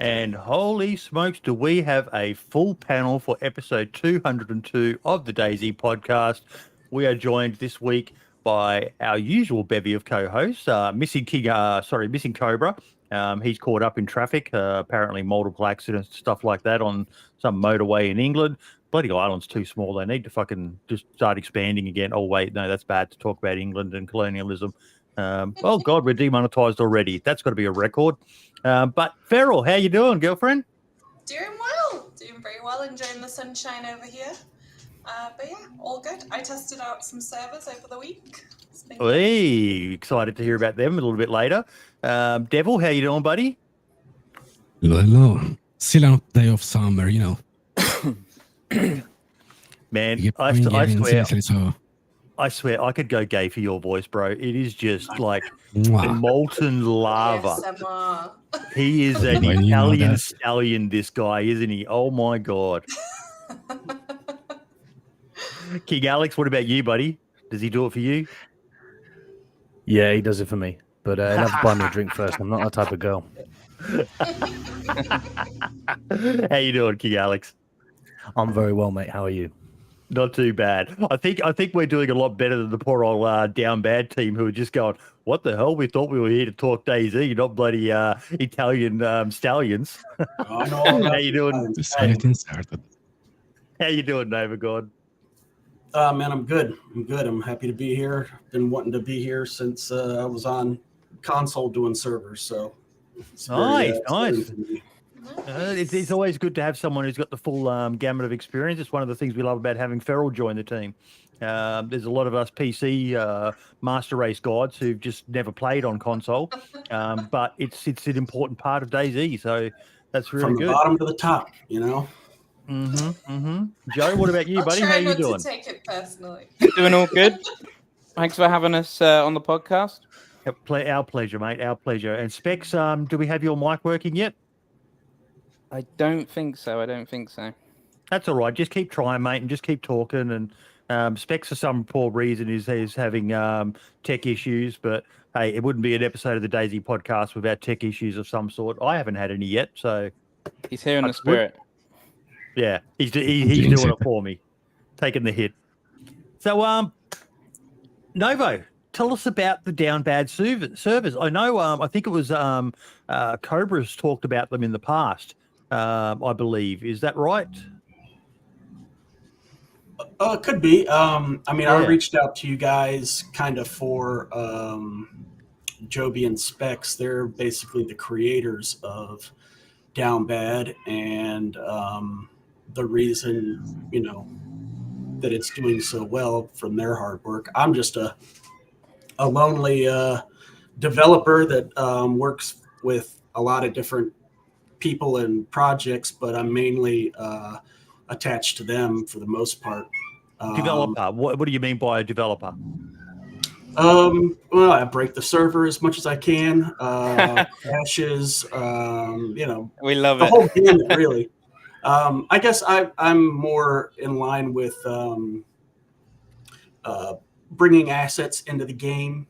And holy smokes, do we have a full panel for episode 202 of the DayZ Podcast. We are joined this week by our usual bevy of co-hosts, missing Cobra. He's caught up in traffic, apparently multiple accidents, stuff like that on some motorway in England. Bloody island's too small. They need to fucking just start expanding again. Oh, wait, no, that's bad to talk about England and colonialism. Oh, God, we're demonetized already. That's got to be a record. But Feral, how you doing, girlfriend? Doing very well, enjoying the sunshine over here. But yeah, all good. I tested out some servers over the week. Hey, excited to hear about them a little bit later. Devil, how you doing, buddy? Hello. Still on day of summer, you know. Man, I swear I could go gay for your voice, bro. It is just like molten lava. ASMR. He is an Italian stallion, this guy, isn't he? Oh, my God. King Alex, what about you, buddy? Does he do it for you? Yeah, he does it for me. But he'll have to buy me a drink first. I'm not that type of girl. How you doing, King Alex? I'm very well, mate. How are you? Not too bad. I think we're doing a lot better than the poor old Downbad team who are just going, what the hell? We thought we were here to talk DayZ, not bloody Italian stallions. How you doing? How you doing, Nova God? Man, I'm good. I'm happy to be here. Been wanting to be here since I was on console doing servers. So nice. It's always good to have someone who's got the full gamut of experience. It's one of the things we love about having Feral join the team. There's a lot of us PC master race gods who've just never played on console, but it's an important part of DayZ. So that's really from good. From the bottom to the top, you know. Joe, what about you, buddy? How you doing? To take it personally. Doing all good. Thanks for having us on the podcast. Our pleasure, mate. Our pleasure. And Specs, do we have your mic working yet? I don't think so. That's all right. Just keep trying, mate, and just keep talking. And Specs, for some poor reason, is having tech issues. But hey, it wouldn't be an episode of the DayZ Podcast without tech issues of some sort. I haven't had any yet, so he's here in the spirit. Yeah, he's doing it for me, taking the hit. So, Novo, tell us about the Downbad servers. I know, I think it was Cobra's talked about them in the past, I believe. Is that right? It could be. I reached out to you guys kind of for Joby and Specs. They're basically the creators of Downbad, and the reason, you know, that it's doing so well from their hard work. I'm just a lonely developer that works with a lot of different people and projects, but I'm mainly attached to them for the most part. Developer. What do you mean by a developer? Well, I break the server as much as I can. Crashes, you know, we love the whole gamut, really. I guess I'm more in line with bringing assets into the game,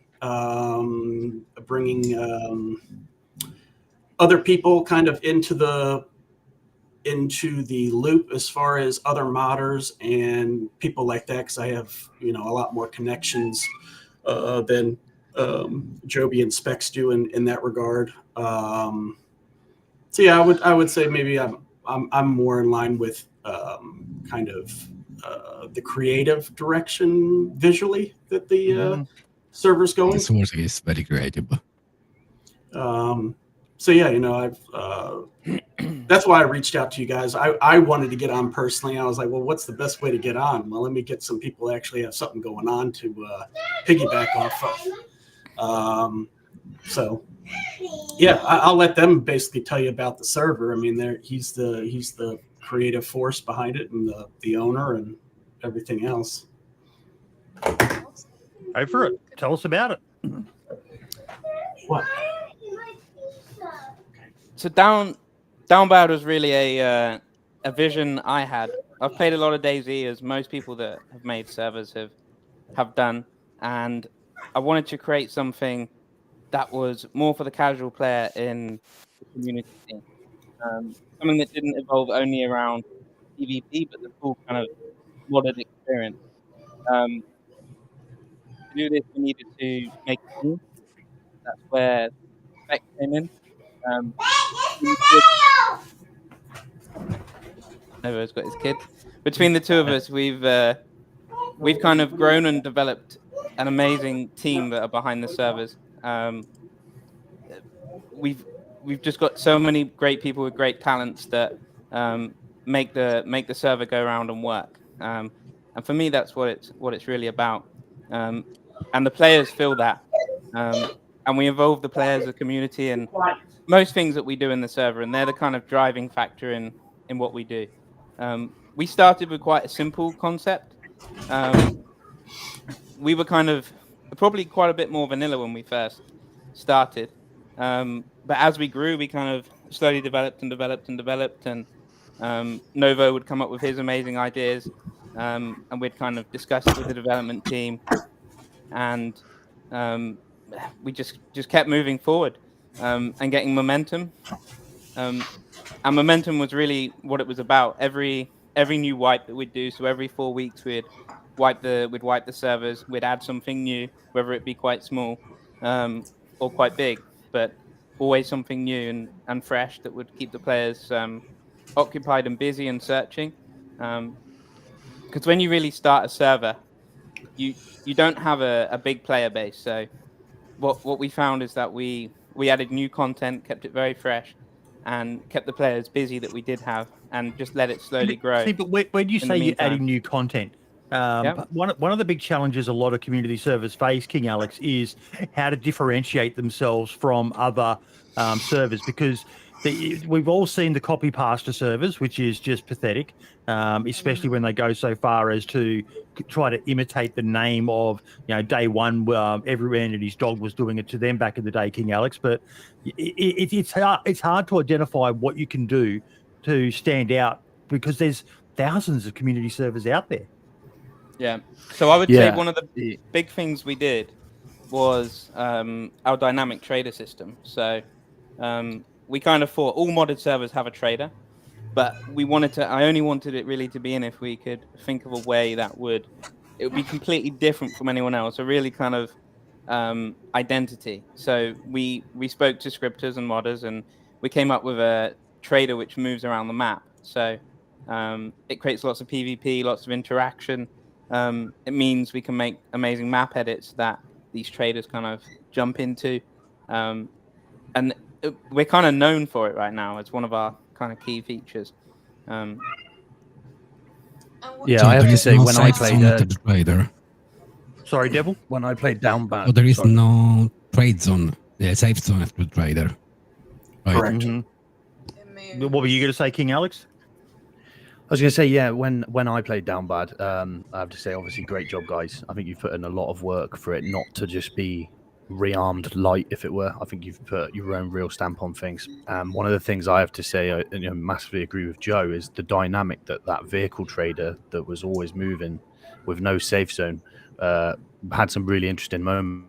bringing other people kind of into the loop as far as other modders and people like that, because I have, you know, a lot more connections than Joby and Specs do in that regard. So yeah, I would say maybe I'm more in line with kind of the creative direction visually that the server's going. This work is very creative. So yeah, you know, that's why I reached out to you guys. I wanted to get on personally. I was like, well, what's the best way to get on? Well, let me get some people that actually have something going on to piggyback off of. So yeah, I'll let them basically tell you about the server. I mean, he's the creative force behind it, and the owner and everything else. Go for it. Tell us about it. What? So Downbad was really a vision I had. I've played a lot of DayZ, as most people that have made servers have done, and I wanted to create something that was more for the casual player in the community. something that didn't evolve only around PvP, but the full kind of modded experience. To do this, we needed to make a team. That's where Spec came in. Novo's got his kid. Between the two of us, we've kind of grown and developed an amazing team that are behind the servers. We've just got so many great people with great talents that make the server go around and work. And for me, that's what it's really about. And the players feel that. And we involve the players, the community, and most things that we do in the server, and they're the kind of driving factor in what we do. We started with quite a simple concept. We were kind of probably quite a bit more vanilla when we first started. But as we grew, we kind of slowly developed, and Novo would come up with his amazing ideas, and we'd kind of discuss it with the development team, and we just kept moving forward and getting momentum. And momentum was really what it was about. Every new wipe that we'd do, so every 4 weeks we'd wipe the servers, we'd add something new, whether it be quite small or quite big, but always something new and fresh that would keep the players occupied and busy and searching. Because when you really start a server, you don't have a big player base. So what we found is that we added new content, kept it very fresh, and kept the players busy that we did have, and just let it slowly grow. See, but when you say you're adding new content, one of the big challenges a lot of community servers face, King Alex, is how to differentiate themselves from other servers, because we've all seen the copy pasta servers, which is just pathetic, especially when they go so far as to try to imitate the name of, Day One. Everyone and his dog was doing it to them back in the day, King Alex. But it's hard to identify what you can do to stand out, because there's thousands of community servers out there. Yeah. So I would say one of the big things we did was our dynamic trader system. So we kind of thought all modded servers have a trader, but I only wanted it really to be in if we could think of a way that it would be completely different from anyone else, a really kind of identity. So we spoke to scripters and modders, and we came up with a trader which moves around the map. So it creates lots of PvP, lots of interaction. It means we can make amazing map edits that these traders kind of jump into. And we're kind of known for it right now. It's one of our kind of key features. So I have to say, when I played trader. Sorry, Devil? When I played Downbad. So there is no trade zone, safe zone after the trader. Right. Correct. Mm-hmm. What were you going to say, King Alex? I was going to say, when I played Downbad, I have to say, obviously, great job, guys. I think you've put in a lot of work for it not to just be rearmed light, if it were. I think you've put your own real stamp on things. One of the things I have to say, I massively agree with Joe, is the dynamic that vehicle trader that was always moving with no safe zone had some really interesting moments,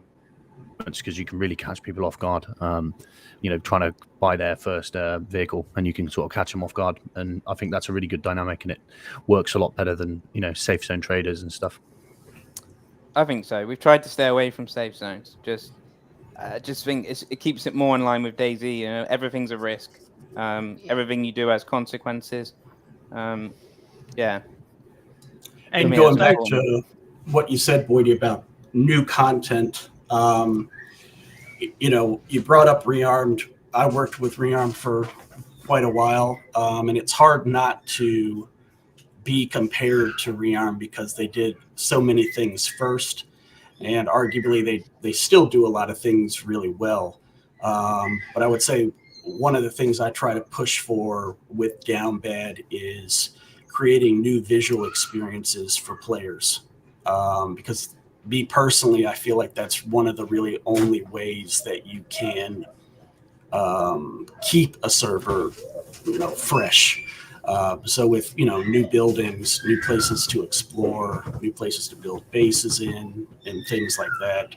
because you can really catch people off guard. Trying to buy their first vehicle, and you can sort of catch them off guard. And I think that's a really good dynamic, and it works a lot better than safe zone traders and stuff. I think so. We've tried to stay away from safe zones. Just think it keeps it more in line with DayZ. Everything's a risk. Everything you do has consequences. And going back to what you said, Boydie, about new content. You brought up Rearmed. I worked with Rearmed for quite a while, and it's hard not to be compared to Rearm, because they did so many things first, and arguably they still do a lot of things really well. But I would say one of the things I try to push for with Downbad is creating new visual experiences for players, because me personally, I feel like that's one of the really only ways that you can keep a server fresh. So with new buildings, new places to explore, new places to build bases in, and things like that,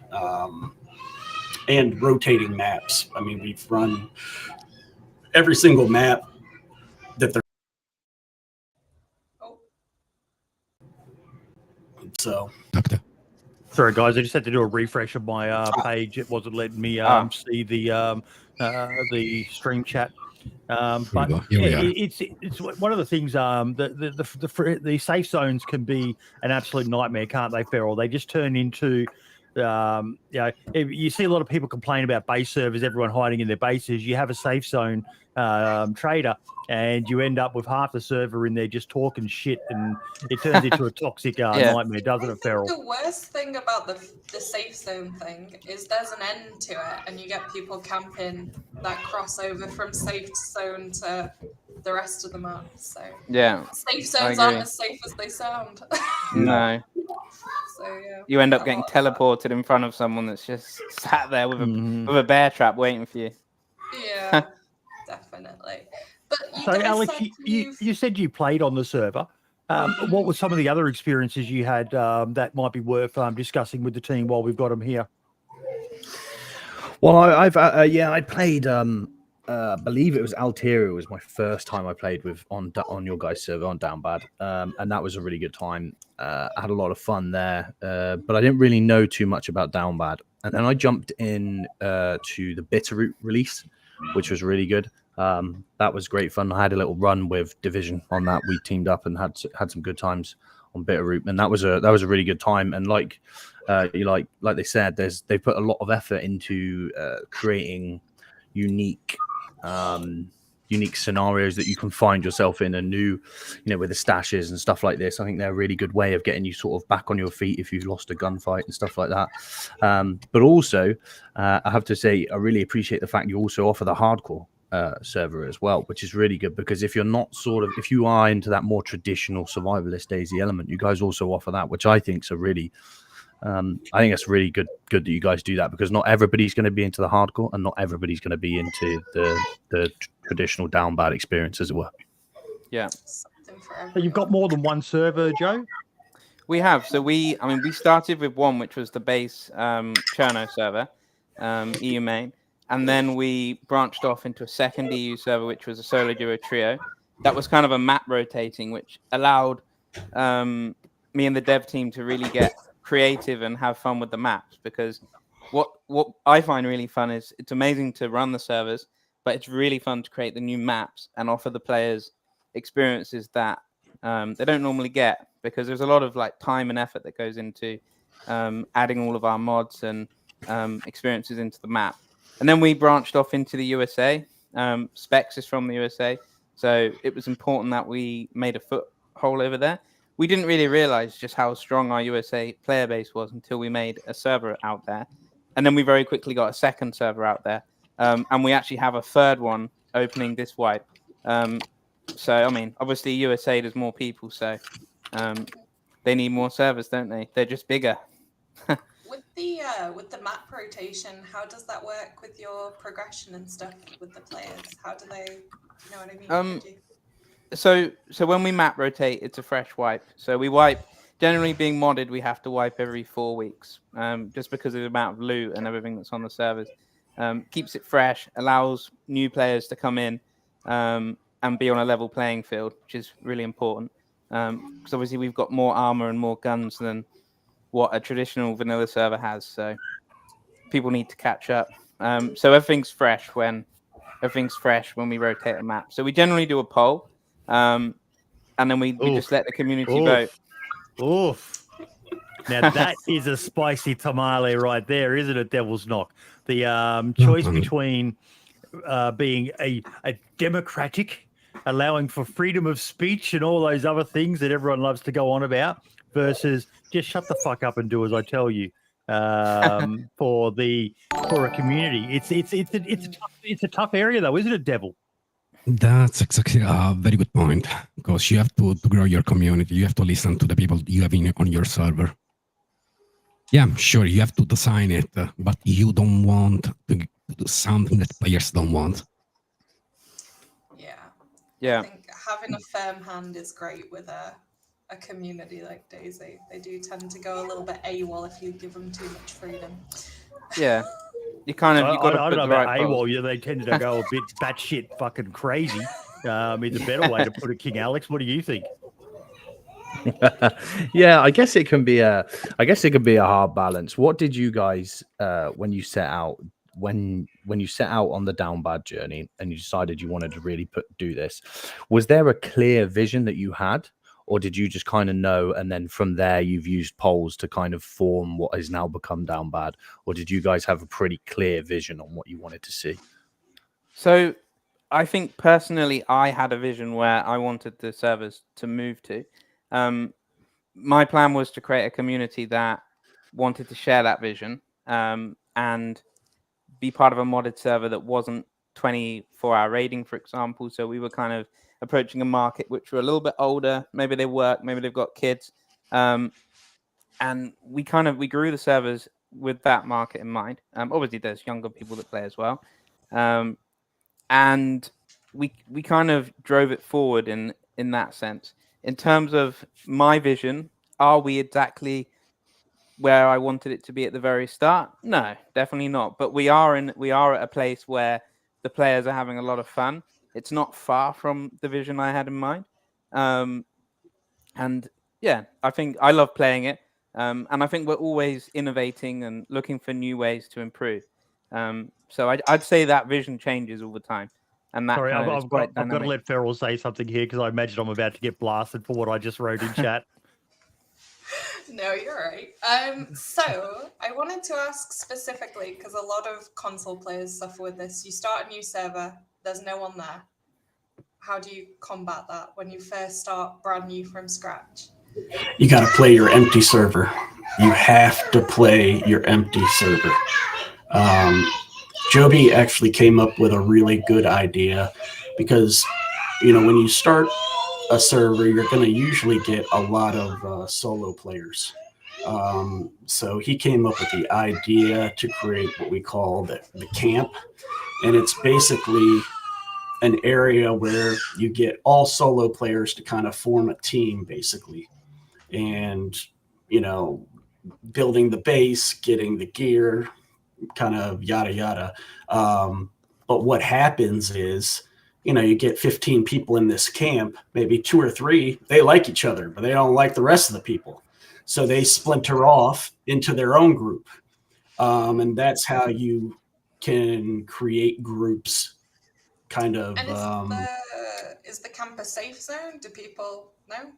and rotating maps. I mean, we've run every single map So, Doctor. Sorry, guys, I just had to do a refresh of my page. It wasn't letting me see the stream chat. But Here we are. it's one of the things. The safe zones can be an absolute nightmare, can't they, Ferrell? They just turn into you see a lot of people complain about base servers, everyone hiding in their bases. You have a safe zone trader, and you end up with half the server in there just talking shit, and it turns into a toxic nightmare, doesn't it, Ferrell? The worst thing about the safe zone thing is there's an end to it, and you get people camping that crossover from safe zone to the rest of the map. So safe zones aren't as safe as they sound. No. So yeah, you end up getting teleported in front of someone that's just sat there with a bear trap waiting for you. Yeah, definitely. But so, Alex, you said you played on the server. What were some of the other experiences you had that might be worth discussing with the team while we've got them here? Well, I played. I believe it was Altaria was my first time I played with on your guys' server on Downbad, and that was a really good time. I had a lot of fun there, but I didn't really know too much about Downbad. And then I jumped in to the Bitterroot release, which was really good. That was great fun. I had a little run with Division on that. We teamed up and had some good times on Bitterroot, and that was a really good time. And like they said, they put a lot of effort into creating unique scenarios that you can find yourself in, and new, with the stashes and stuff like this. I think they're a really good way of getting you sort of back on your feet if you've lost a gunfight and stuff like that. But also, I have to say, I really appreciate the fact you also offer the hardcore server as well, which is really good, because if you're not if you are into that more traditional survivalist DayZ element, you guys also offer that, which I think is a really I think it's really good that you guys do that, because not everybody's going to be into the hardcore, and not everybody's going to be into the traditional Downbad experience, as it were. Yeah. So you've got more than one server, Joe? We have. So we started with one, which was the base Cherno server, EU main, and then we branched off into a second EU server, which was a solo duo trio. That was kind of a map rotating, which allowed me and the dev team to really get creative and have fun with the maps, because what I find really fun is it's amazing to run the servers, but it's really fun to create the new maps and offer the players experiences that they don't normally get, because there's a lot of time and effort that goes into adding all of our mods and experiences into the map. And then we branched off into the USA. Specs is from the USA, so it was important that we made a foothold over there. We didn't really realize just how strong our USA player base was until we made a server out there. And then we very quickly got a second server out there. And we actually have a third one opening this wipe. So, obviously USA there's more people, so they need more servers, don't they? They're just bigger. With the map rotation, how does that work with your progression and stuff with the players? How do they, you know what I mean? So when we map rotate, it's a fresh wipe. So we wipe, generally being modded, we have to wipe every 4 weeks, just because of the amount of loot and everything that's on the servers. Keeps it fresh, allows new players to come in and be on a level playing field, which is really important. Because obviously we've got more armor and more guns than what a traditional vanilla server has. So people need to catch up. So everything's fresh when we rotate a map. So we generally do a poll. And then we just let the community vote. Oof. Now that is a spicy tamale right there, isn't it, Devil's Knock? The choice between being a democratic, allowing for freedom of speech and all those other things that everyone loves to go on about, versus just shut the fuck up and do as I tell you. For a community, it's a tough area though, isn't it, Devil? That's exactly a very good point, because you have to grow your community. You have to listen to the people you have on your server. Yeah, sure, you have to design it, but you don't want to do something that players don't want. Yeah. I think having a firm hand is great with a community like DayZ. They do tend to go a little bit AWOL if you give them too much freedom. Yeah. You got to put I don't know the right about AWOL. Yeah, they tend to go a bit batshit fucking crazy. It's a better way to put it, King Alex. What do you think? Yeah, I guess it can be a hard balance. What did you guys when you set out on the Downbad journey and you decided you wanted to really do this? Was there a clear vision that you had, or did you just kind of know and then from there you've used polls to kind of form what has now become Downbad, or did you guys have a pretty clear vision on what you wanted to see? So I think personally, I had a vision where I wanted the servers to move to. My plan was to create a community that wanted to share that vision and be part of a modded server that wasn't 24-hour raiding, for example. So we were kind of approaching a market which were a little bit older. Maybe they work, maybe they've got kids. And we grew the servers with that market in mind. Obviously, there's younger people that play as well. And we kind of drove it forward in that sense. In terms of my vision, are we exactly where I wanted it to be at the very start? No, definitely not. But we are at a place where the players are having a lot of fun. It's not far from the vision I had in mind. And yeah, I think I love playing it. And I think we're always innovating and looking for new ways to improve. So I'd say that vision changes all the time. And that Sorry, I've got to let Feral say something here because I imagine I'm about to get blasted for what I just wrote in chat. No, you're right. So I wanted to ask specifically, because a lot of console players suffer with this. You start a new server, there's no one there. How do you combat that when you first start brand new from scratch? You got to play your empty server. You have to play your empty server. Joby actually came up with a really good idea because, when you start a server, you're going to usually get a lot of solo players. So he came up with the idea to create what we call the camp. And it's basically an area where you get all solo players to kind of form a team, basically. And, building the base, getting the gear, kind of yada yada. But what happens is, you get 15 people in this camp, maybe 2 or 3, they like each other, but they don't like the rest of the people. So they splinter off into their own group. And that's how you can create groups kind of. And is the camp a safe zone? Do people know?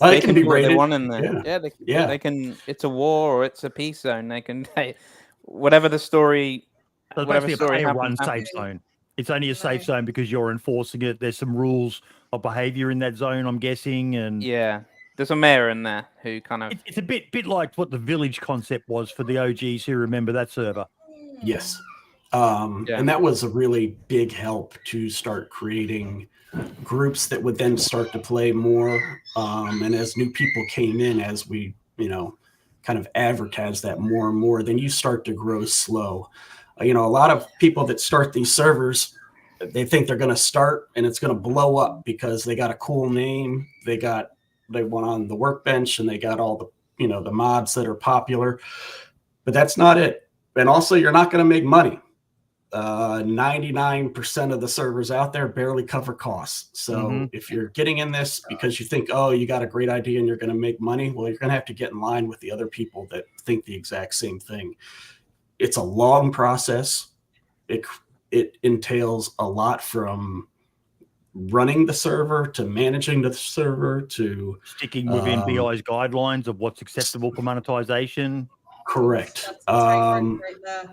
They can be raided. They want in there. Yeah, they can. It's a war or it's a peace zone. They can, whatever the story. So it's basically a player-run safe zone. It's only a safe zone because you're enforcing it. There's some rules of behavior in that zone, I'm guessing, and yeah, there's a mayor in there who kind of. It's a bit like what the village concept was for the OGs who remember that server. Yes, and that was a really big help to start creating groups that would then start to play more. And as new people came in, as we, kind of advertise that more and more, then you start to grow slow. A lot of people that start these servers, they think they're going to start and it's going to blow up because they got a cool name. They went on the workbench and they got all the, the mods that are popular, but that's not it. And also you're not going to make money. 99% of the servers out there barely cover costs. So if you're getting in this because you think, oh, you got a great idea and you're going to make money, well, you're going to have to get in line with the other people that think the exact same thing. It's a long process. It entails a lot from running the server to managing the server to sticking within BI's guidelines of what's acceptable for monetization. Correct. That's right there.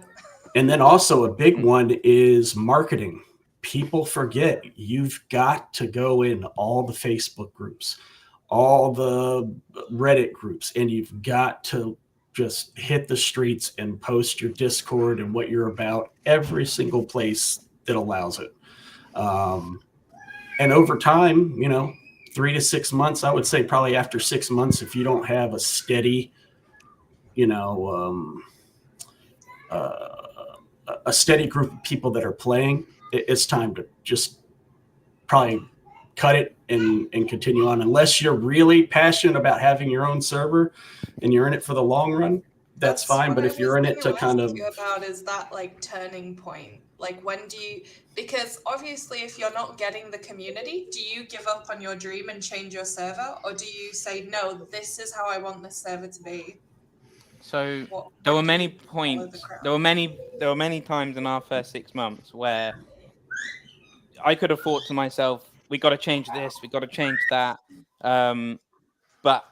And then also a big one is marketing. People forget you've got to go in all the Facebook groups, all the Reddit groups, and you've got to just hit the streets and post your Discord and what you're about every single place that allows it. And over time, 3 to 6 months, I would say probably after 6 months, if you don't have a steady, a steady group of people that are playing, it's time to just probably cut it and continue on. Unless you're really passionate about having your own server and you're in it for the long run, that's fine. But if you're in it to kind of about is that like turning point, Like, when do you, because obviously if you're not getting the community, do you give up on your dream and change your server? Or do you say, no, this is how I want this server to be? So there were many points, there were many times in our first 6 months where I could have thought to myself, we got to change this, we got to change that. But,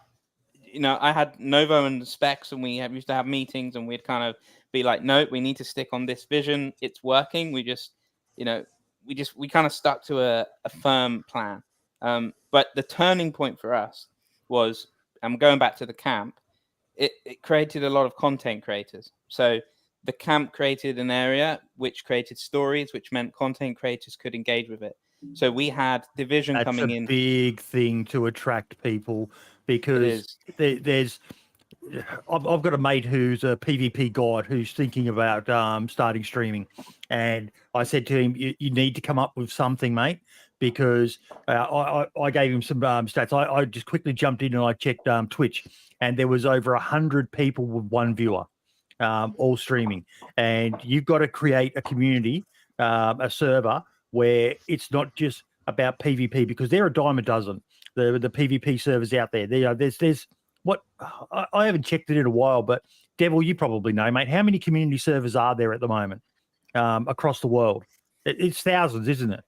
you know, I had Novo and Specs, and we used to have meetings, and we'd kind of be like, no, we need to stick on this vision. It's working. We just, you know, we kind of stuck to a firm plan. But the turning point for us was, I'm going back to the camp, it created a lot of content creators. So the camp created an area which created stories, which meant content creators could engage with it. So we had Division coming in. That's a big thing to attract people, because there's I've got a mate who's a PvP god who's thinking about starting streaming, and I said to him, you need to come up with something, mate, because I gave him some stats. I just quickly jumped in and I checked Twitch, and there was over 100 people with one viewer, all streaming. And you've got to create a community, a server where it's not just about PvP, because there are a dime a dozen. The PvP servers out there. There's what I haven't checked it in a while, but Devil, you probably know, mate. How many community servers are there at the moment across the world? It's thousands, isn't it?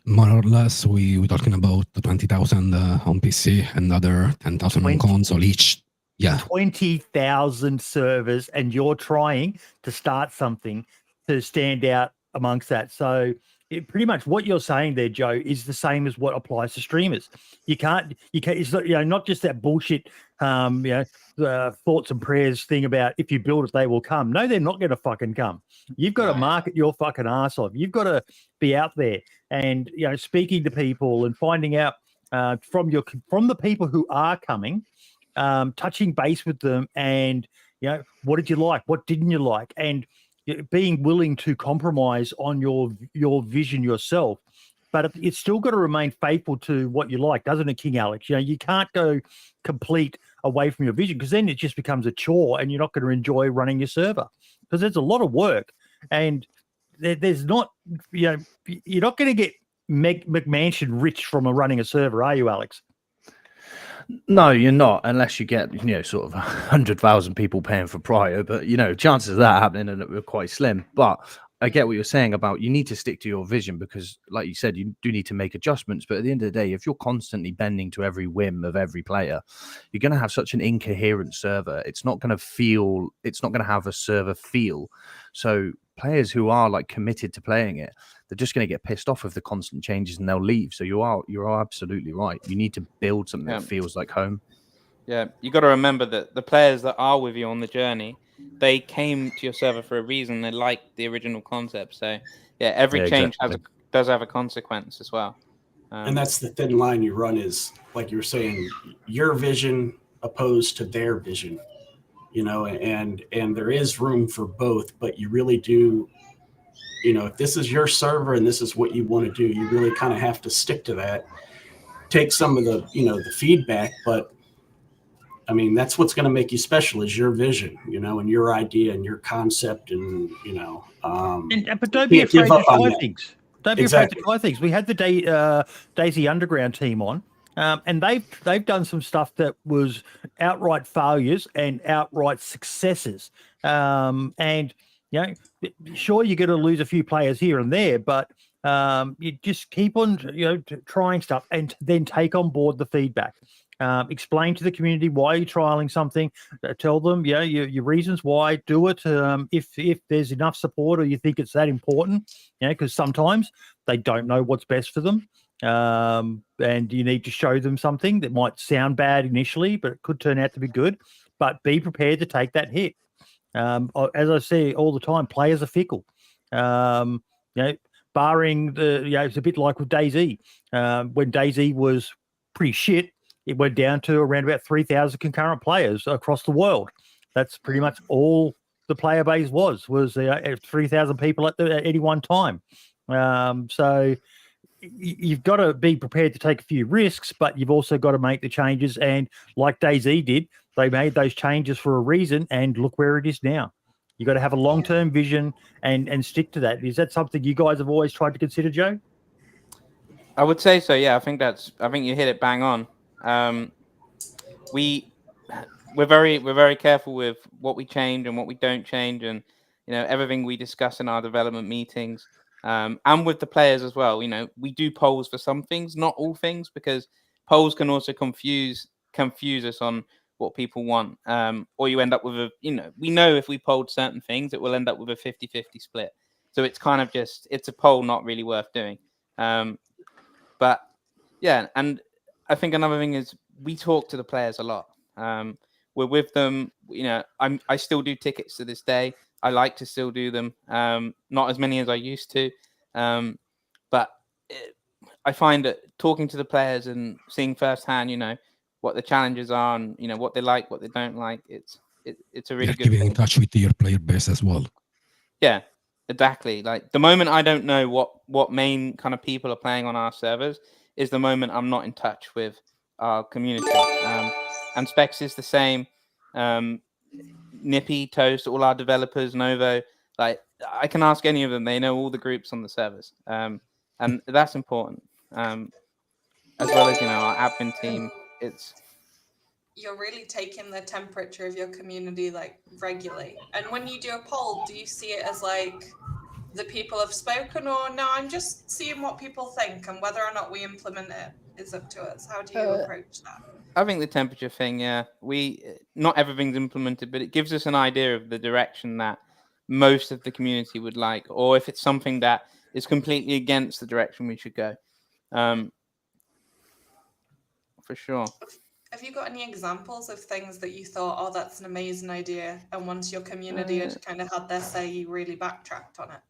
More or less, we're talking about 20,000 on PC, another 10,000 on console each. Yeah, 20,000 servers, and you're trying to start something to stand out amongst that. So pretty much what you're saying there, Joe, is the same as what applies to streamers. You can't. It's not, not just that bullshit, thoughts and prayers thing about if you build it, they will come. No, they're not going to fucking come. You've got to market your fucking ass off. You've got to be out there and, speaking to people and finding out from the people who are coming, touching base with them, and, what did you like? What didn't you like? And being willing to compromise on your vision yourself, but it's still got to remain faithful to what you like, doesn't it, King Alex? You can't go complete away from your vision, because then it just becomes a chore and you're not going to enjoy running your server, because there's a lot of work, and there's not, you're not going to get McMansion rich from running a server, are you, Alex? No, you're not, unless you get, sort of 100,000 people paying for Prio. But, chances of that happening are quite slim. But I get what you're saying about you need to stick to your vision, because, like you said, you do need to make adjustments. But at the end of the day, if you're constantly bending to every whim of every player, you're going to have such an incoherent server. It's not going to have a server feel. So players who are committed to playing it, they're just going to get pissed off with the constant changes and they'll leave. So you are absolutely right. You need to build something that feels like home. Yeah, you got to remember that the players that are with you on the journey, they came to your server for a reason. They like the original concept. So every change does have a consequence as well. And that's the thin line you run, is like you were saying, your vision opposed to their vision. And there is room for both, but you really do, if this is your server and this is what you want to do, you really kind of have to stick to that. Take some of the, the feedback, but I mean, that's what's going to make you special, is your vision, and your idea and your concept, and, but don't be afraid to try things. Don't be afraid to try things. We had the DayZ Underground team on. And they've done some stuff that was outright failures and outright successes. And sure, you're going to lose a few players here and there, but you just keep on trying stuff, and then take on board the feedback. Explain to the community why you're trialing something. Tell them your reasons why. Do it if there's enough support, or you think it's that important. Because sometimes they don't know what's best for them. And you need to show them something that might sound bad initially, but it could turn out to be good. But be prepared to take that hit. As I say all the time, players are fickle. Barring it's a bit like with DayZ. When DayZ was pretty shit, it went down to around about 3,000 concurrent players across the world. That's pretty much all the player base was 3,000 people at any one time. So you've got to be prepared to take a few risks, but you've also got to make the changes. And like DayZ did, they made those changes for a reason, and look where it is now. You got to have a long-term vision and stick to that. Is that something you guys have always tried to consider, Joe? I would say so. Yeah, I think you hit it bang on. We're very careful with what we change and what we don't change, and everything we discuss in our development meetings, and with the players as well. We do polls for some things, not all things, because polls can also confuse us on what people want, or you end up with we know if we polled certain things, it will end up with a 50-50 split. So it's kind of it's a poll not really worth doing. But yeah, and I think another thing is we talk to the players a lot. We're with them. I still do tickets to this day. I like to still do them. Not as many as I used to, but I find that talking to the players and seeing firsthand, what the challenges are and what they like, what they don't like. It's a really good keeping thing. in touch with your player base as well. Yeah, exactly. Like the moment I don't know what main kind of people are playing on our servers is the moment I'm not in touch with our community. And Specs is the same. Nippy, Toast, all our developers, Novo. Like I can ask any of them; they know all the groups on the servers, and that's important. As well as our admin team. You're really taking the temperature of your community like regularly. And when you do a poll, do you see it as like the people have spoken, or no, I'm just seeing what people think, and whether or not we implement it is up to us? How do you approach that? I think the temperature thing, yeah. Not everything's implemented, but it gives us an idea of the direction that most of the community would like, or if it's something that is completely against the direction we should go. For sure. Have you got any examples of things that you thought, oh, that's an amazing idea, and once your community had kind of had their say, you really backtracked on it?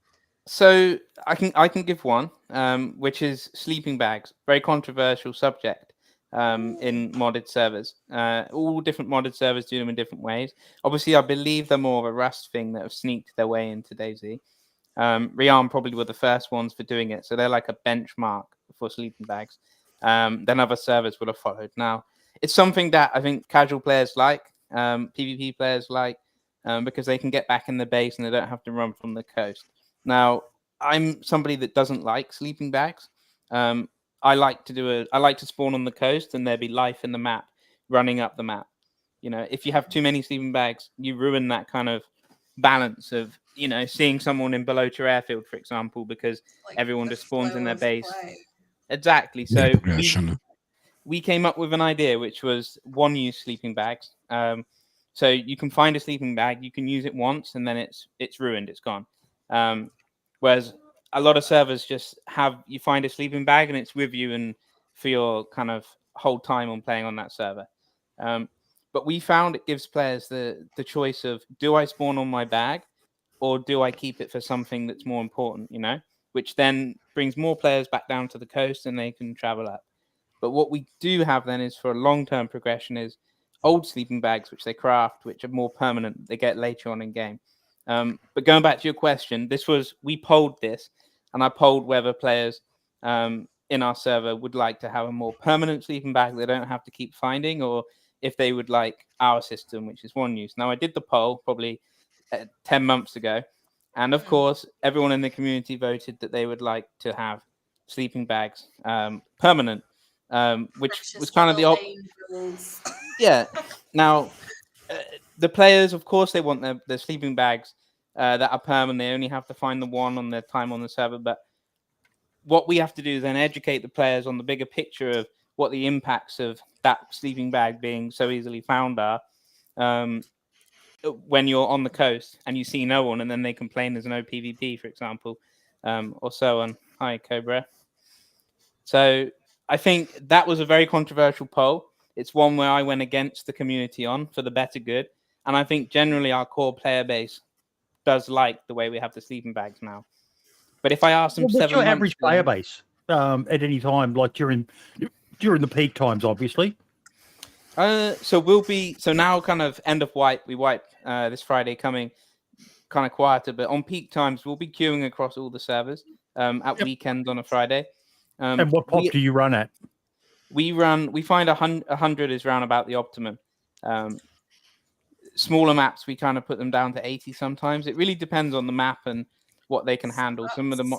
So I can give one, which is sleeping bags. Very controversial subject in modded servers. All different modded servers do them in different ways. Obviously, I believe they're more of a Rust thing that have sneaked their way into DayZ. Rearm probably were the first ones for doing it, so they're like a benchmark for sleeping bags. Then other servers would have followed. Now, it's something that I think casual players like, PvP players like, because they can get back in the base and they don't have to run from the coast. Now, I'm somebody that doesn't like sleeping bags. I like to spawn on the coast and there be life in the map, running up the map. If you have too many sleeping bags, you ruin that kind of balance of, seeing someone in below your airfield, for example, because like everyone just spawns in their base. Play. Exactly. So we came up with an idea, which was one-use sleeping bags. So you can find a sleeping bag, you can use it once, and then it's ruined, it's gone. Whereas a lot of servers just you find a sleeping bag and it's with you and for your kind of whole time on playing on that server. But we found it gives players the choice of, do I spawn on my bag or do I keep it for something that's more important, which then brings more players back down to the coast and they can travel up. But what we do have then is for a long-term progression is old sleeping bags, which they craft, which are more permanent. They get later on in game. But going back to your question, we polled this, and I polled whether players in our server would like to have a more permanent sleeping bag they don't have to keep finding, or if they would like our system, which is one use. Now, I did the poll probably 10 months ago, and of course, everyone in the community voted that they would like to have sleeping bags permanent, which was kind of the yeah. Now, the players, of course, they want their sleeping bags that are permanent. They only have to find the one on their time on the server. But what we have to do is then educate the players on the bigger picture of what the impacts of that sleeping bag being so easily found are when you're on the coast and you see no one, and then they complain there's no PvP, for example, or so on. Hi, Cobra. So I think that was a very controversial poll. It's one where I went against the community on for the better good. And I think generally our core player base does like the way we have the sleeping bags now. But if I ask them, what's your average player base at any time, like during the peak times, obviously? So now kind of end of wipe. We wipe this Friday coming, kind of quieter. But on peak times, we'll be queuing across all the servers at weekends on a Friday. And what pop do you run at? We find 100 is round about the optimum. smaller maps, we kind of put them down to 80 sometimes. It really depends on the map and what they can handle. Some of them.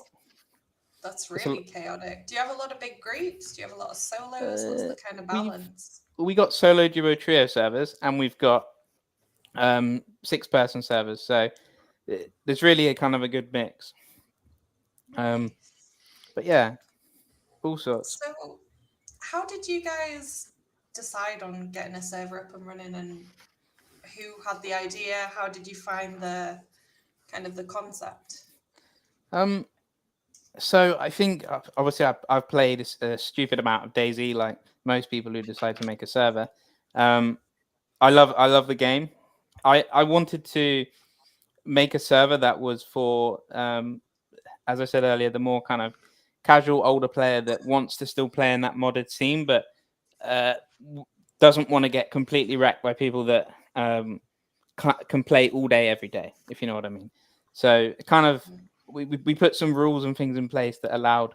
That's really chaotic. Do you have a lot of big groups? Do you have a lot of solos? What's the kind of balance? We got solo, duo, trio servers, and we've got 6-person servers. So there's really a kind of a good mix. But yeah, all sorts. So how did you guys decide on getting a server up and running, and who had the idea? How did you find the kind of the concept? So I think obviously I've played a stupid amount of DayZ, like most people who decide to make a server. I love the game. I wanted to make a server that was for, as I said earlier, the more kind of casual older player that wants to still play in that modded scene, but doesn't want to get completely wrecked by people that can play all day every day, if you know what I mean. So kind of we put some rules and things in place that allowed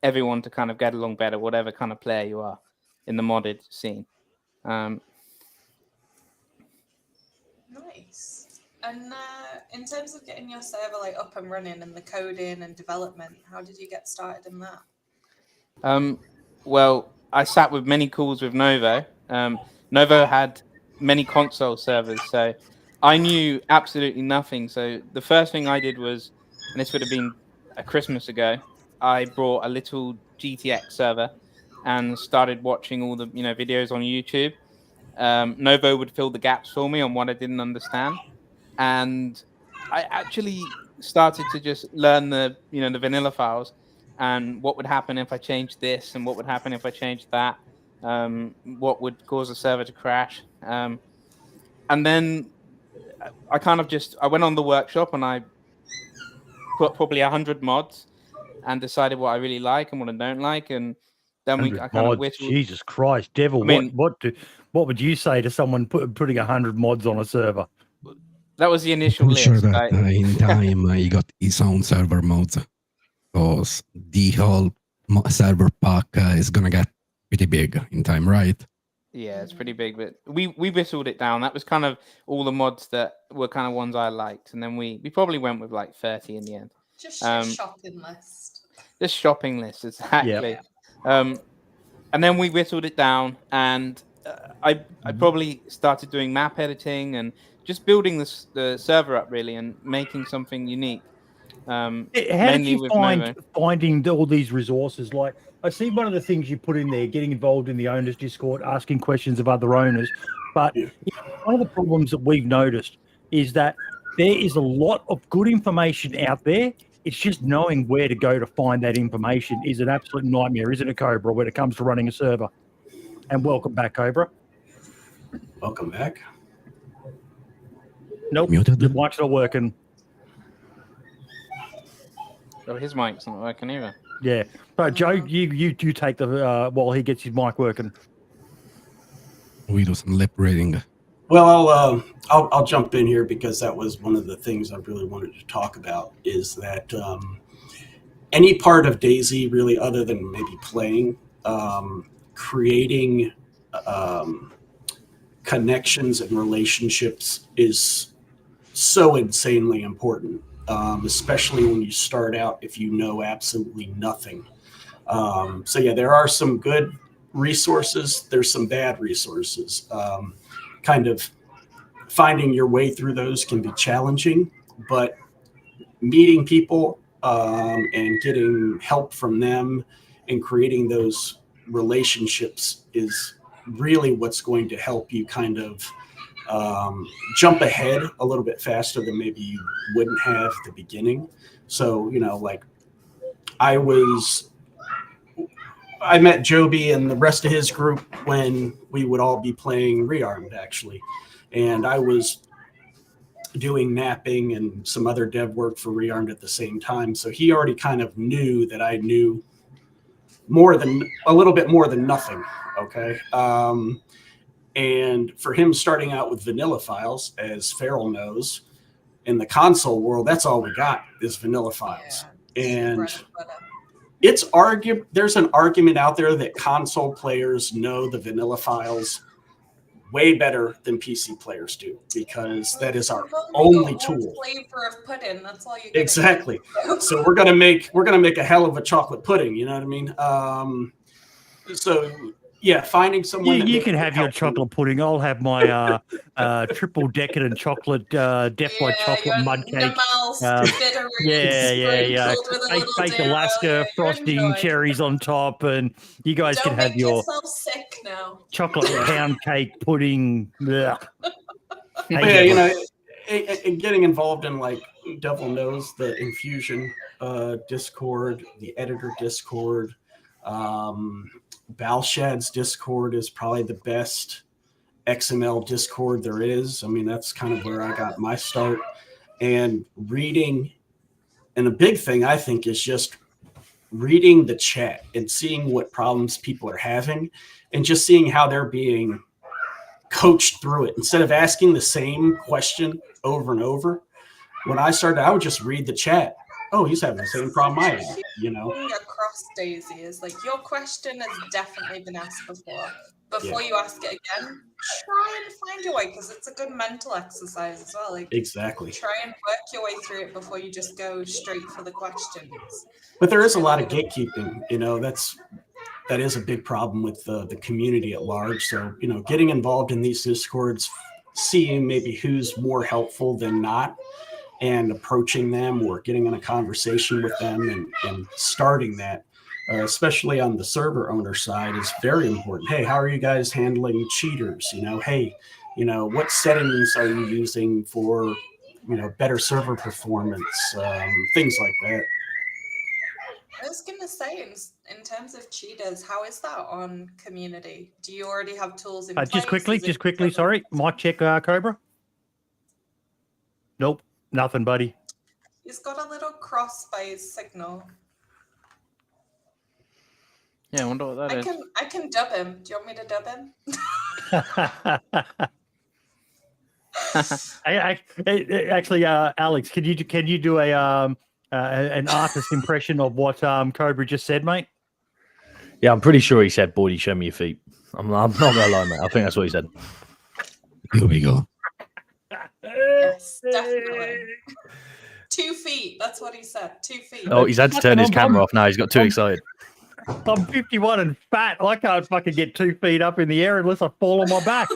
everyone to kind of get along better, whatever kind of player you are in the modded scene. Nice. And in terms of getting your server like up and running and the coding and development, how did you get started in that? Well, I sat with many calls with Novo. Novo had many console servers, so I knew absolutely nothing. So the first thing I did was, and this would have been a Christmas ago, I brought a little GTX server and started watching all the videos on YouTube. Novo would fill the gaps for me on what I didn't understand, and I actually started to just learn the the vanilla files and what would happen if I changed this and what would happen if I changed that, what would cause the server to crash, and then I kind of I went on the workshop and I put probably 100 mods and decided what I really like and what I don't like, and then I kind of whittled. Jesus Christ, Devil! I mean, what would you say to someone putting 100 mods on a server? That was the initial I'm list. sure that in time he got his own server mods, because the whole server pack is gonna get pretty big in time, right? Yeah, it's pretty big, but we whittled it down. That was kind of all the mods that were kind of ones I liked, and then we probably went with like 30 in the end. Just your shopping list. This shopping list, exactly. Yeah. And then we whittled it down, and I probably started doing map editing and just building the server up really and making something unique. How did you finding all these resources? Like, I see one of the things you put in there, getting involved in the owners' Discord, asking questions of other owners. But one of the problems that we've noticed is that there is a lot of good information out there. It's just knowing where to go to find that information is an absolute nightmare, isn't it, Cobra, when it comes to running a server? And welcome back, Cobra. Welcome back. Nope, the mic's not working. Oh, his mic's not working either. Yeah, but Joe, you take the while he gets his mic working. We do some lip reading. Well, I'll jump in here because that was one of the things I really wanted to talk about. Is that any part of DayZ really, other than maybe playing, creating connections and relationships is so insanely important. Especially when you start out, if you know absolutely nothing. So yeah, there are some good resources. There's some bad resources. Kind of finding your way through those can be challenging, but meeting people and getting help from them and creating those relationships is really what's going to help you kind of jump ahead a little bit faster than maybe you wouldn't have at the beginning. So, like I met Joby and the rest of his group when we would all be playing Rearmed, actually. And I was doing mapping and some other dev work for Rearmed at the same time. So he already kind of knew that I knew a little bit more than nothing. Okay. And for him starting out with vanilla files, as Farrell knows, in the console world, that's all we got is vanilla files. Yeah, and there's an argument out there that console players know the vanilla files way better than PC players do, because that is our You've only only got tool. one flavor of pudding. That's all you. Exactly. So we're gonna make a hell of a chocolate pudding. You know what I mean? So yeah, finding someone You can have your chocolate pudding. I'll have my triple decadent chocolate, death by chocolate mud cake. Yeah. Baked Alaska frosting, cherries on top, and you guys Don't can have make your yourself sick now. chocolate pound cake pudding. Yeah, you know, and getting involved in like Devil knows the Infusion Discord, the editor Discord. Balshad's Discord is probably the best XML Discord there is. I mean, that's kind of where I got my start. And reading, and a big thing I think is just reading the chat and seeing what problems people are having, and just seeing how they're being coached through it instead of asking the same question over and over. When I started, I would just read the chat. Oh, he's having the same problem I had, you know. Across DayZ is like, your question has definitely been asked before you ask it again, try and find your way, because it's a good mental exercise as well. Like, exactly. Try and work your way through it before you just go straight for the questions. But there is a lot of gatekeeping, you know. That is a big problem with the community at large. So, you know, getting involved in these Discords, seeing maybe who's more helpful than not, and approaching them or getting in a conversation with them and starting that, especially on the server owner side, is very important. Hey, how are you guys handling cheaters? You know, hey, you know, what settings are you using for, you know, better server performance, things like that. I was going to say, in terms of cheaters, how is that on community? Do you already have tools in place? Just quickly, sorry. Mic check, Cobra. Nope. Nothing, buddy. He's got a little cross by his signal. Yeah, I wonder what that is. I can dub him. Do you want me to dub him? Actually, Alex, can you do an artist impression of what Cobra just said, mate? Yeah, I'm pretty sure he said, "Boy, show me your feet." I'm not gonna lie, mate. I think that's what he said. Here we go. Yes, definitely. 2 feet. That's what he said. 2 feet. Oh, he's had to turn his camera off now. He's got too excited. I'm 51 and fat. I can't fucking get 2 feet up in the air unless I fall on my back.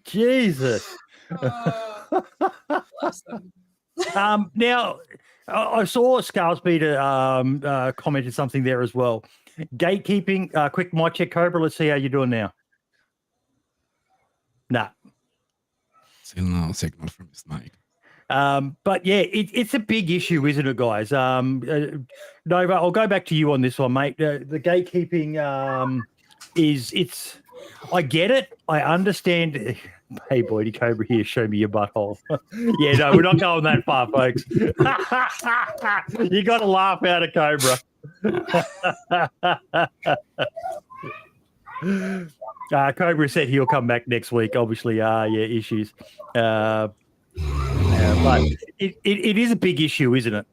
Jesus. Bless him. Now, I saw Scarspeeder commented something there as well. Gatekeeping. Quick mic check, Cobra. Let's see how you're doing now. Nah. Still no signal from his mic. But yeah, it's a big issue, isn't it, guys? Nova, I'll go back to you on this one, mate. The gatekeeping I get it. I understand. Hey, Boydie Cobra here, show me your butthole. Yeah, no, we're not going that far, folks. You got to laugh out of Cobra. Cobra said he'll come back next week. Obviously, issues. But it is a big issue, isn't it?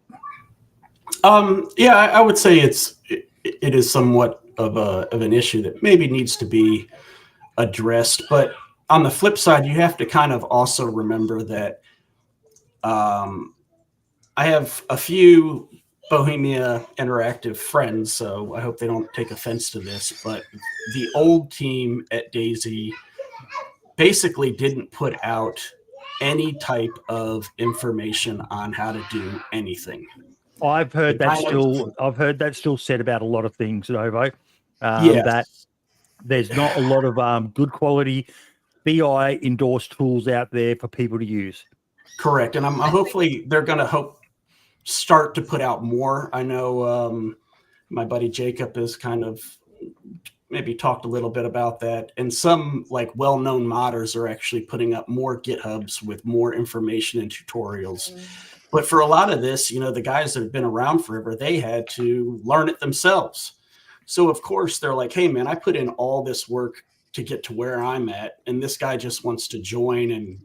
Yeah, I would say it is somewhat of an issue that maybe needs to be addressed. But on the flip side, you have to kind of also remember that I have a few Bohemia Interactive friends, so I hope they don't take offense to this, but the old team at DayZ basically didn't put out any type of information on how to do anything. I've heard that still said about a lot of things, Novo. That there's not a lot of good quality BI endorsed tools out there for people to use. Correct, and I'm hopefully they're going to start to put out more. I know my buddy Jacob has kind of maybe talked a little bit about that, and some like well-known modders are actually putting up more GitHubs with more information and tutorials. But for a lot of this, you know, the guys that have been around forever, they had to learn it themselves. So of course they're like, hey man, I put in all this work to get to where I'm at, and this guy just wants to join and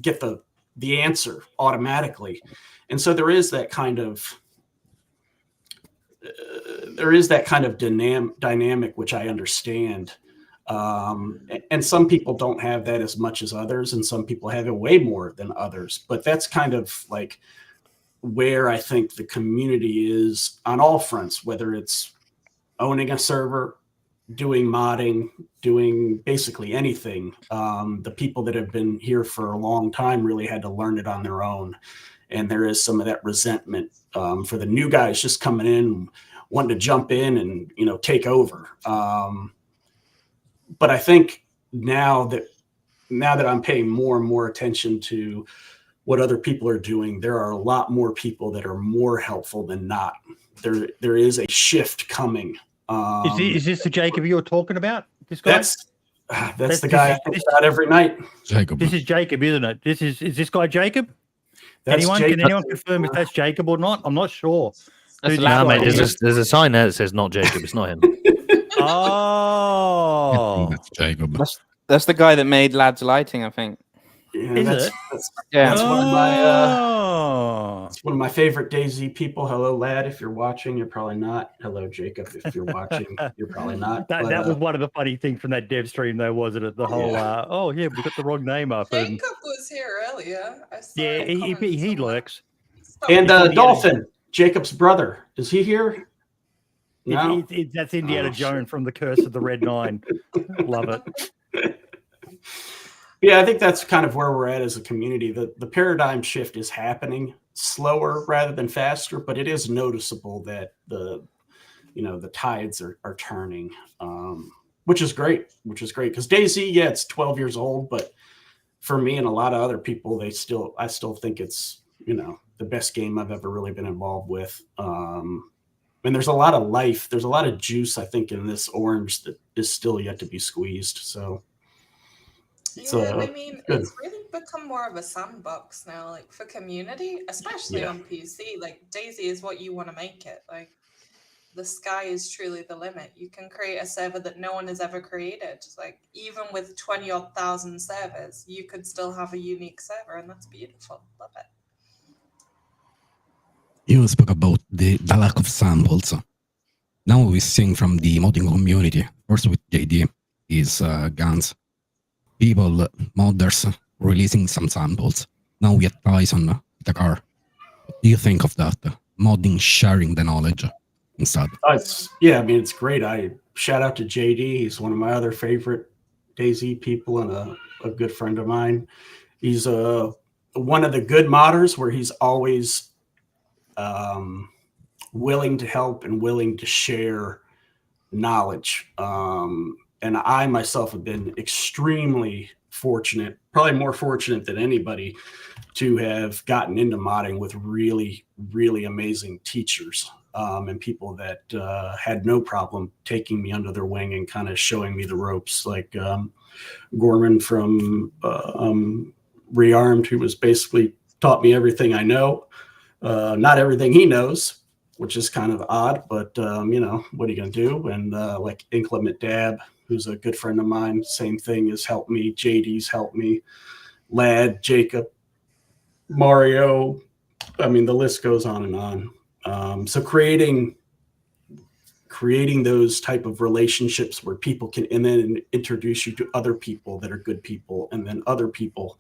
get the answer automatically. And so there is that kind of dynamic, which I understand. And some people don't have that as much as others, and some people have it way more than others. But that's kind of like where I think the community is on all fronts, whether it's owning a server, doing modding, doing basically anything. The people that have been here for a long time really had to learn it on their own. And there is some of that resentment for the new guys just coming in, wanting to jump in and, take over. But I think now that I'm paying more and more attention to what other people are doing, there are a lot more people that are more helpful than not. There is a shift coming. Is this the Jacob you're talking about? This guy? That's the guy I think about every night. Jacob. This is Jacob, isn't it? Is this guy Jacob? Can anyone confirm if that's Jacob or not? I'm not sure. No, mate, there's a sign there that says not Jacob. It's not him. Oh, That's Jacob. That's the guy that made Lads Lighting, I think. Yeah, that's one of my favorite DayZ people. Hello, lad. If you're watching, you're probably not. Hello, Jacob. If you're watching, you're probably not. That was one of the funny things from that dev stream, though, wasn't it? The whole we got the wrong name up. Jacob was here earlier. I saw he lurks. And Dolphin, Jacob's brother, is he here? No? That's Indiana Jones from The Curse of the Red Nine. Love it. Yeah, I think that's kind of where we're at as a community. The paradigm shift is happening slower rather than faster, but it is noticeable that the tides are turning, which is great because DayZ, it's 12 years old, but for me and a lot of other people, I still think it's, the best game I've ever really been involved with. And there's a lot of life. There's a lot of juice, I think, in this orange that is still yet to be squeezed. So, it's really become more of a sandbox now, like for community, especially on PC. Like DayZ is what you want to make it. Like the sky is truly the limit. You can create a server that no one has ever created. Like even with 20,000 servers, you could still have a unique server, and that's beautiful. Love it. You spoke about the lack of samples. Now we're seeing from the modding community, first with JD, is guns. People, modders, releasing some samples. Now we have Tyson, the car. What do you think of that? Modding, sharing the knowledge instead. It's great. I shout out to JD. He's one of my other favorite DayZ people and a good friend of mine. He's one of the good modders where he's always willing to help and willing to share knowledge. And I myself have been extremely fortunate, probably more fortunate than anybody, to have gotten into modding with really, really amazing teachers and people that had no problem taking me under their wing and kind of showing me the ropes, like Gorman from Rearmed, who was basically taught me everything I know. Not everything he knows, which is kind of odd, but what are you going to do? And like Inclement Dab, who's a good friend of mine, same thing, has helped me. JD's helped me. Lad, Jacob, Mario. I mean, the list goes on and on. So creating those type of relationships where people can and then introduce you to other people that are good people and then other people.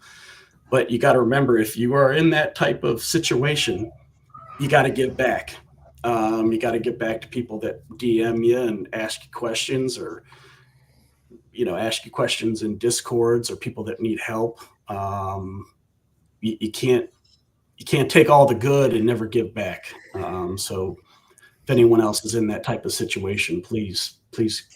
But you got to remember, if you are in that type of situation, you got to give back. You got to get back to people that DM you and ask you questions, or ask you questions in Discords, or people that need help. You can't take all the good and never give back. So if anyone else is in that type of situation, please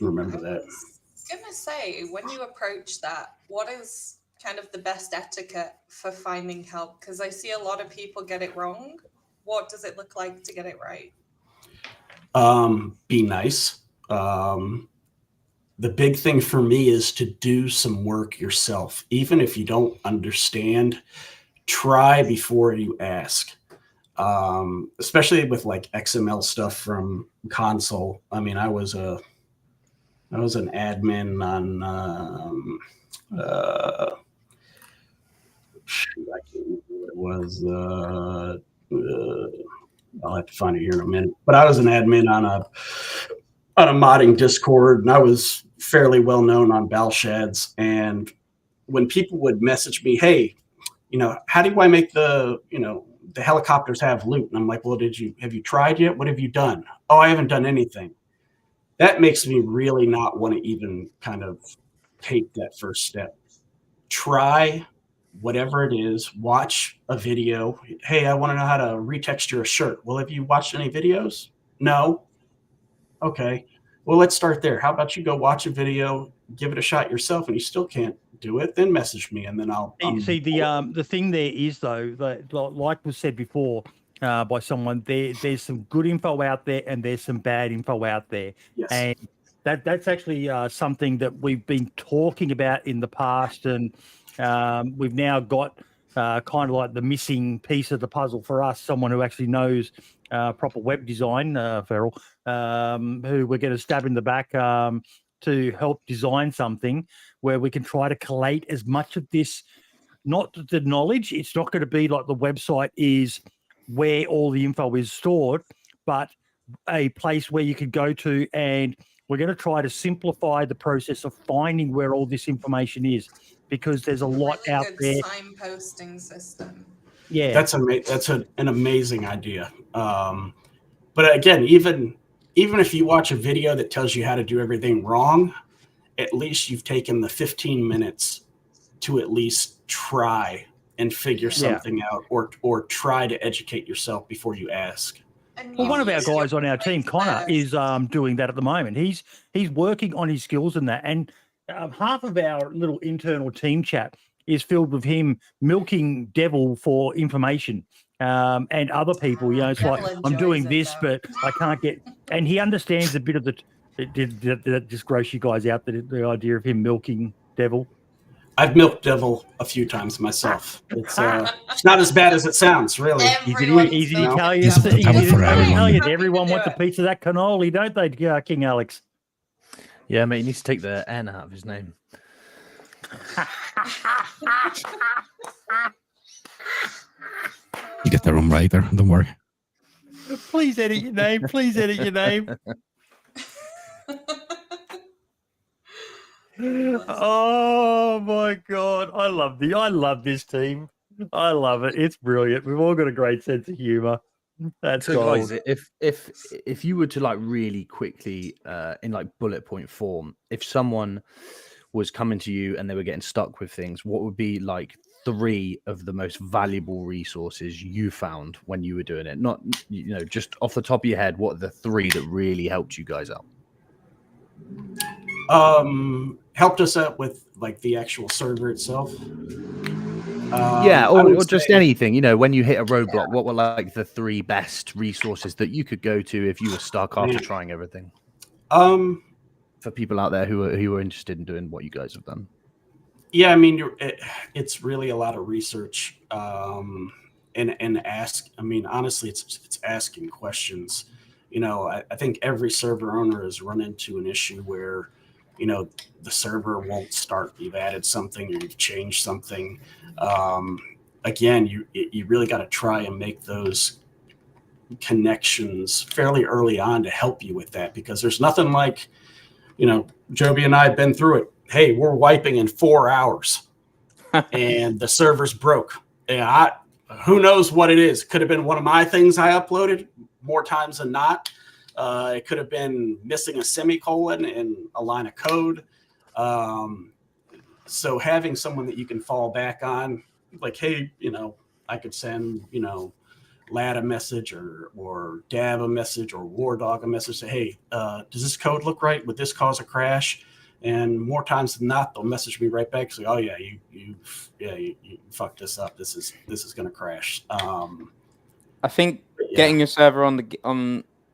remember that. I was gonna say, when you approach that, what is kind of the best etiquette for finding help? Because I see a lot of people get it wrong. What does it look like to get it right? Be nice. The big thing for me is to do some work yourself. Even if you don't understand, try before you ask. Especially with like XML stuff from console. I mean, I was an admin on I can't remember what it was. I'll have to find it here in a minute. But I was an admin on a modding Discord, and I was fairly well known on Balshads, and when people would message me, hey, how do I make the helicopters have loot? And I'm like, well, have you tried yet? What have you done? Oh, I haven't done anything. That makes me really not want to even kind of take that first step. Try whatever it is, watch a video. Hey, I want to know how to retexture a shirt. Well, have you watched any videos? No. Okay. Well, let's start there. How about you go watch a video, give it a shot yourself, and you still can't do it, then message me, and then I'll see the thing there is, though, that, like was said before by someone, there's some good info out there and there's some bad info out there. Yes. And that's actually something that we've been talking about in the past, and we've now got kind of like the missing piece of the puzzle for us, someone who actually knows proper web design, Ferrell, who we're going to stab in the back to help design something where we can try to collate as much of this, not the knowledge. It's not going to be like the website is where all the info is stored, but a place where you could go to, and we're going to try to simplify the process of finding where all this information is, because there's a lot really out good there. Signposting system. Yeah, that's an amazing idea. But again, even if you watch a video that tells you how to do everything wrong, at least you've taken the 15 minutes to at least try and figure something out, or try to educate yourself before you ask. Well, one of our guys on our team, Connor, is doing that at the moment. He's working on his skills in that, and half of our little internal team chat is filled with him milking Devil for information, and other people. It's like, I'm doing this, but I can't get. And he understands a bit of that just gross you guys out, the idea of him milking Devil. I've milked Devil a few times myself. It's not as bad as it sounds, really. Easy to tell you. Easy to tell you. Everyone wants a piece of that cannoli, don't they, King Alex? Yeah, mate, he needs to take the N out of his name. You get the room right there. Don't worry. Please edit your name. Please edit your name. Oh my God. I love this team. I love it. It's brilliant. We've all got a great sense of humor. That's so gold. guys, if you were to like really quickly in like bullet point form, if someone was coming to you and they were getting stuck with things, what would be like 3 of the most valuable resources you found when you were doing it? Not, just off the top of your head, what are the 3 that really helped you guys out? Helped us out with like the actual server itself. Or just anything, when you hit a roadblock, what were like the 3 best resources that you could go to if you were stuck after trying everything? For people out there who are interested in doing what you guys have done. Yeah, I mean, it's really a lot of research, and ask. I mean, honestly, it's asking questions. I think every server owner has run into an issue where, the server won't start. You've added something, or you've changed something. Again, you really got to try and make those connections fairly early on to help you with that, because there's nothing like, Joby and I have been through it. Hey, we're wiping in 4 hours and the server's broke. And who knows what it is? Could have been one of my things I uploaded more times than not. It could have been missing a semicolon in a line of code. So having someone that you can fall back on, like, hey, I could send, Lad a message or Dab a message or War Dog a message, say, hey, does this code look right? Would this cause a crash? And more times than not, they'll message me right back. Say, oh yeah, you fucked this up. This is going to crash. I think getting your server on the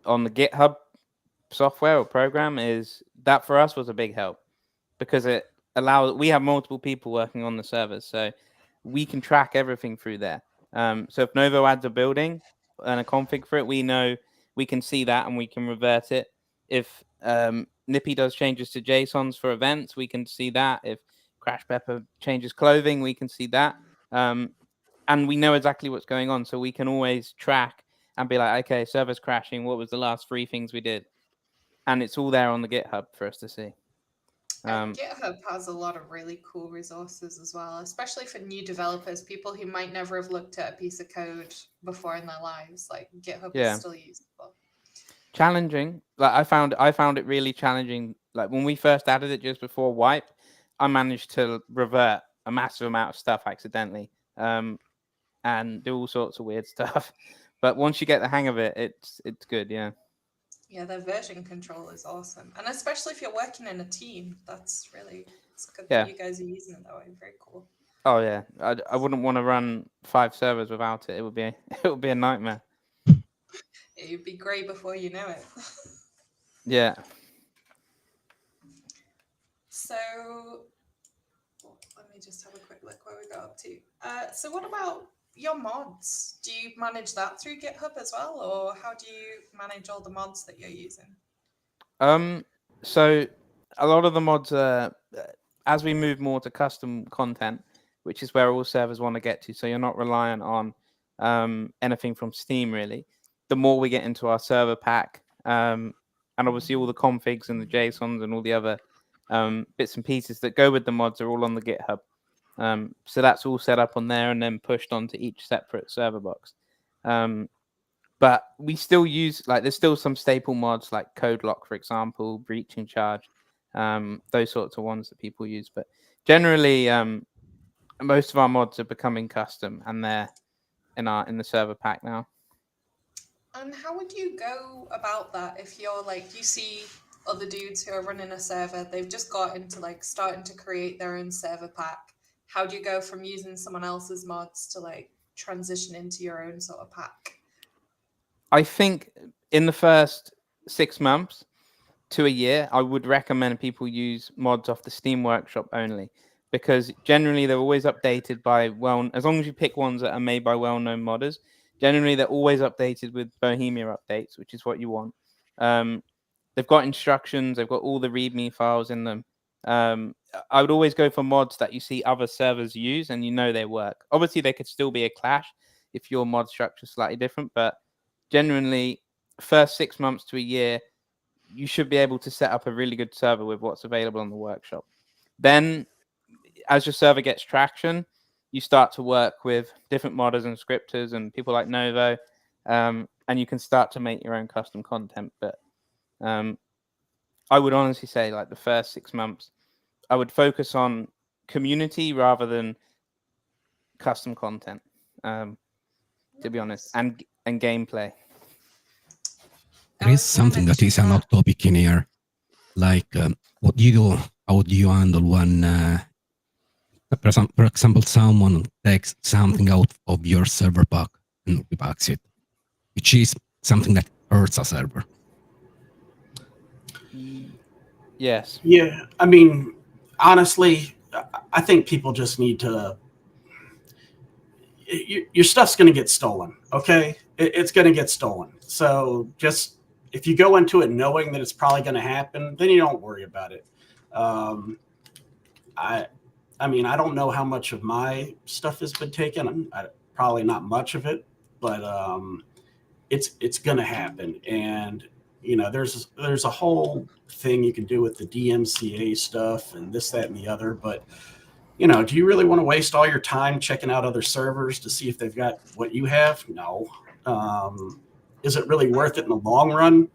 GitHub software or program that for us was a big help, because it we have multiple people working on the servers, so we can track everything through there. So if Novo adds a building and a config for it, we know we can see that and we can revert it. If Nippy does changes to JSONs for events, we can see that. If Crash Pepper changes clothing, we can see that. And we know exactly what's going on, so we can always track and be like, okay, server's crashing. What was the last 3 things we did? And it's all there on the GitHub for us to see. And GitHub has a lot of really cool resources as well, especially for new developers, people who might never have looked at a piece of code before in their lives. Like GitHub is still usable. Challenging. Like I found it really challenging. Like when we first added it just before wipe, I managed to revert a massive amount of stuff accidentally, and do all sorts of weird stuff. But once you get the hang of it, it's good. Yeah. Yeah, their version control is awesome, and especially if you're working in a team, it's good that you guys are using it that way. Very cool. Oh yeah, I wouldn't want to run 5 servers without it. It would be a nightmare. It'd be grey before you know it. Yeah. So let me just have a quick look where we got up to. So what about your mods? Do you manage that through GitHub as well, or how do you manage all the mods that you're using? So a lot of the mods as we move more to custom content, which is where all servers want to get to, so you're not reliant on anything from Steam really. The more we get into our server pack, and obviously all the configs and the JSONs and all the other bits and pieces that go with the mods are all on the GitHub. So that's all set up on there and then pushed onto each separate server box. But we still use, there's still some staple mods like Code Lock, for example, Breaching Charge, those sorts of ones that people use. But generally, most of our mods are becoming custom and they're in the server pack now. And how would you go about that if you're you see other dudes who are running a server, they've just got into starting to create their own server pack? How do you go from using someone else's mods to transition into your own sort of pack? I think in the first 6 months to a year, I would recommend people use mods off the Steam Workshop only, because generally they're always updated by as long as you pick ones that are made by well-known modders, generally they're always updated with Bohemia updates, which is what you want. They've got instructions, they've got all the README files in them. I would always go for mods that you see other servers use and you know they work. Obviously, there could still be a clash if your mod structure is slightly different, but generally, first 6 months to a year, you should be able to set up a really good server with what's available on the workshop. Then, as your server gets traction, you start to work with different modders and scripters and people like Novo, and you can start to make your own custom content. But I would honestly say the first 6 months, I would focus on community rather than custom content, to be honest, and gameplay. There is something that is an off topic in here. What do you do? How do you handle when, for example, someone takes something out of your server pack and repacks it, which is something that hurts a server? Yes. Yeah. I mean, honestly, I think people just need to. Your stuff's going to get stolen. Okay. It's going to get stolen. So just if you go into it knowing that it's probably going to happen, then you don't worry about it. I mean, I don't know how much of my stuff has been taken. Probably not much of it, but it's going to happen. And there's a whole thing you can do with the DMCA stuff and this, that, and the other. But do you really want to waste all your time checking out other servers to see if they've got what you have? No. Is it really worth it in the long run?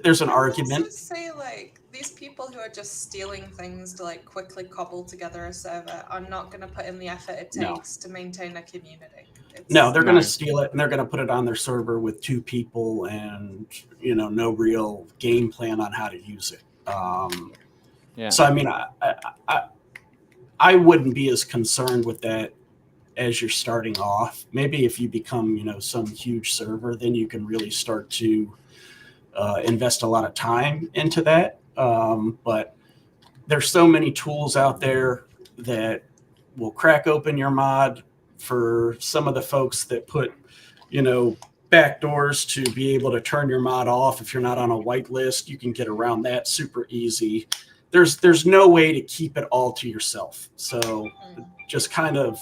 There's an argument. I say these people who are just stealing things to quickly cobble together a server are not going to put in the effort it takes to maintain a community. They're going to steal it and they're going to put it on their server with 2 people and no real game plan on how to use it. So I mean, I wouldn't be as concerned with that as you're starting off. Maybe if you become some huge server, then you can really start to invest a lot of time into that. But there's so many tools out there that will crack open your mod. For some of the folks that put, backdoors to be able to turn your mod off if you're not on a whitelist, you can get around that super easy. There's no way to keep it all to yourself. So just kind of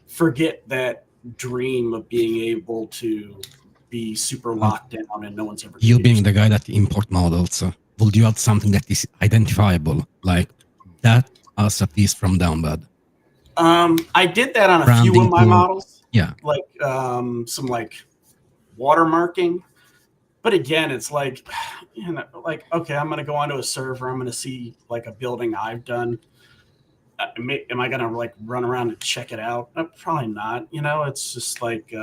forget that dream of being able to be super locked down and no one's ever. You being the guy that import models, would you add something that is identifiable, like that as a piece from Downbad? I did that on a Branding few of my tool. models. Yeah. Like some like watermarking. But again, it's like, like, okay, I'm going to go onto a server. I'm going to see like a building I've done. Am I going to like run around and check it out? Probably not. It's just like,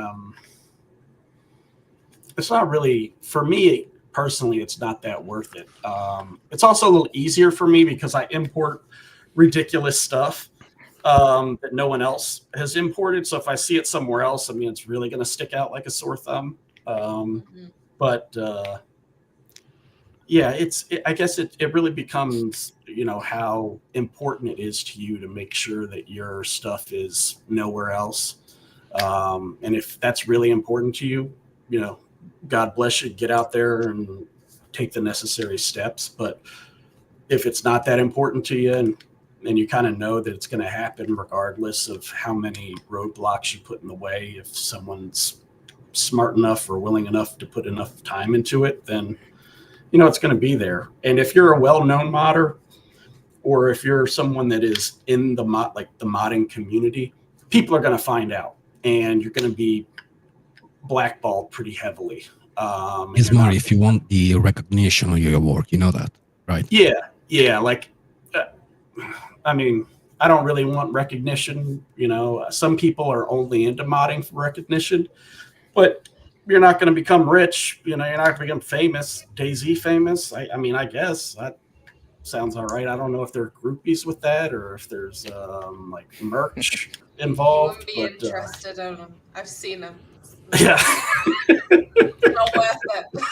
it's not really, for me personally, it's not that worth it. It's also a little easier for me because I import ridiculous stuff that no one else has imported. So if I see it somewhere else, it's really going to stick out like a sore thumb. But yeah, I guess it really becomes, how important it is to you to make sure that your stuff is nowhere else. And if that's really important to you, God bless you, get out there and take the necessary steps. But if it's not that important to you and you kind of know that it's going to happen regardless of how many roadblocks you put in the way, if someone's smart enough or willing enough to put enough time into it, then it's going to be there. And if you're a well-known modder, or if you're someone that is in the modding community, people are going to find out, and you're going to be blackballed pretty heavily. It's more if you want the recognition of your work, that, right? Yeah. Like, I don't really want recognition. Some people are only into modding for recognition, but you're not going to become rich. You're not going to become famous, DayZ famous. I guess that sounds all right. I don't know if there are groupies with that or if there's like merch involved. You wouldn't be interested in them. I've seen them. Yeah. Not worth it.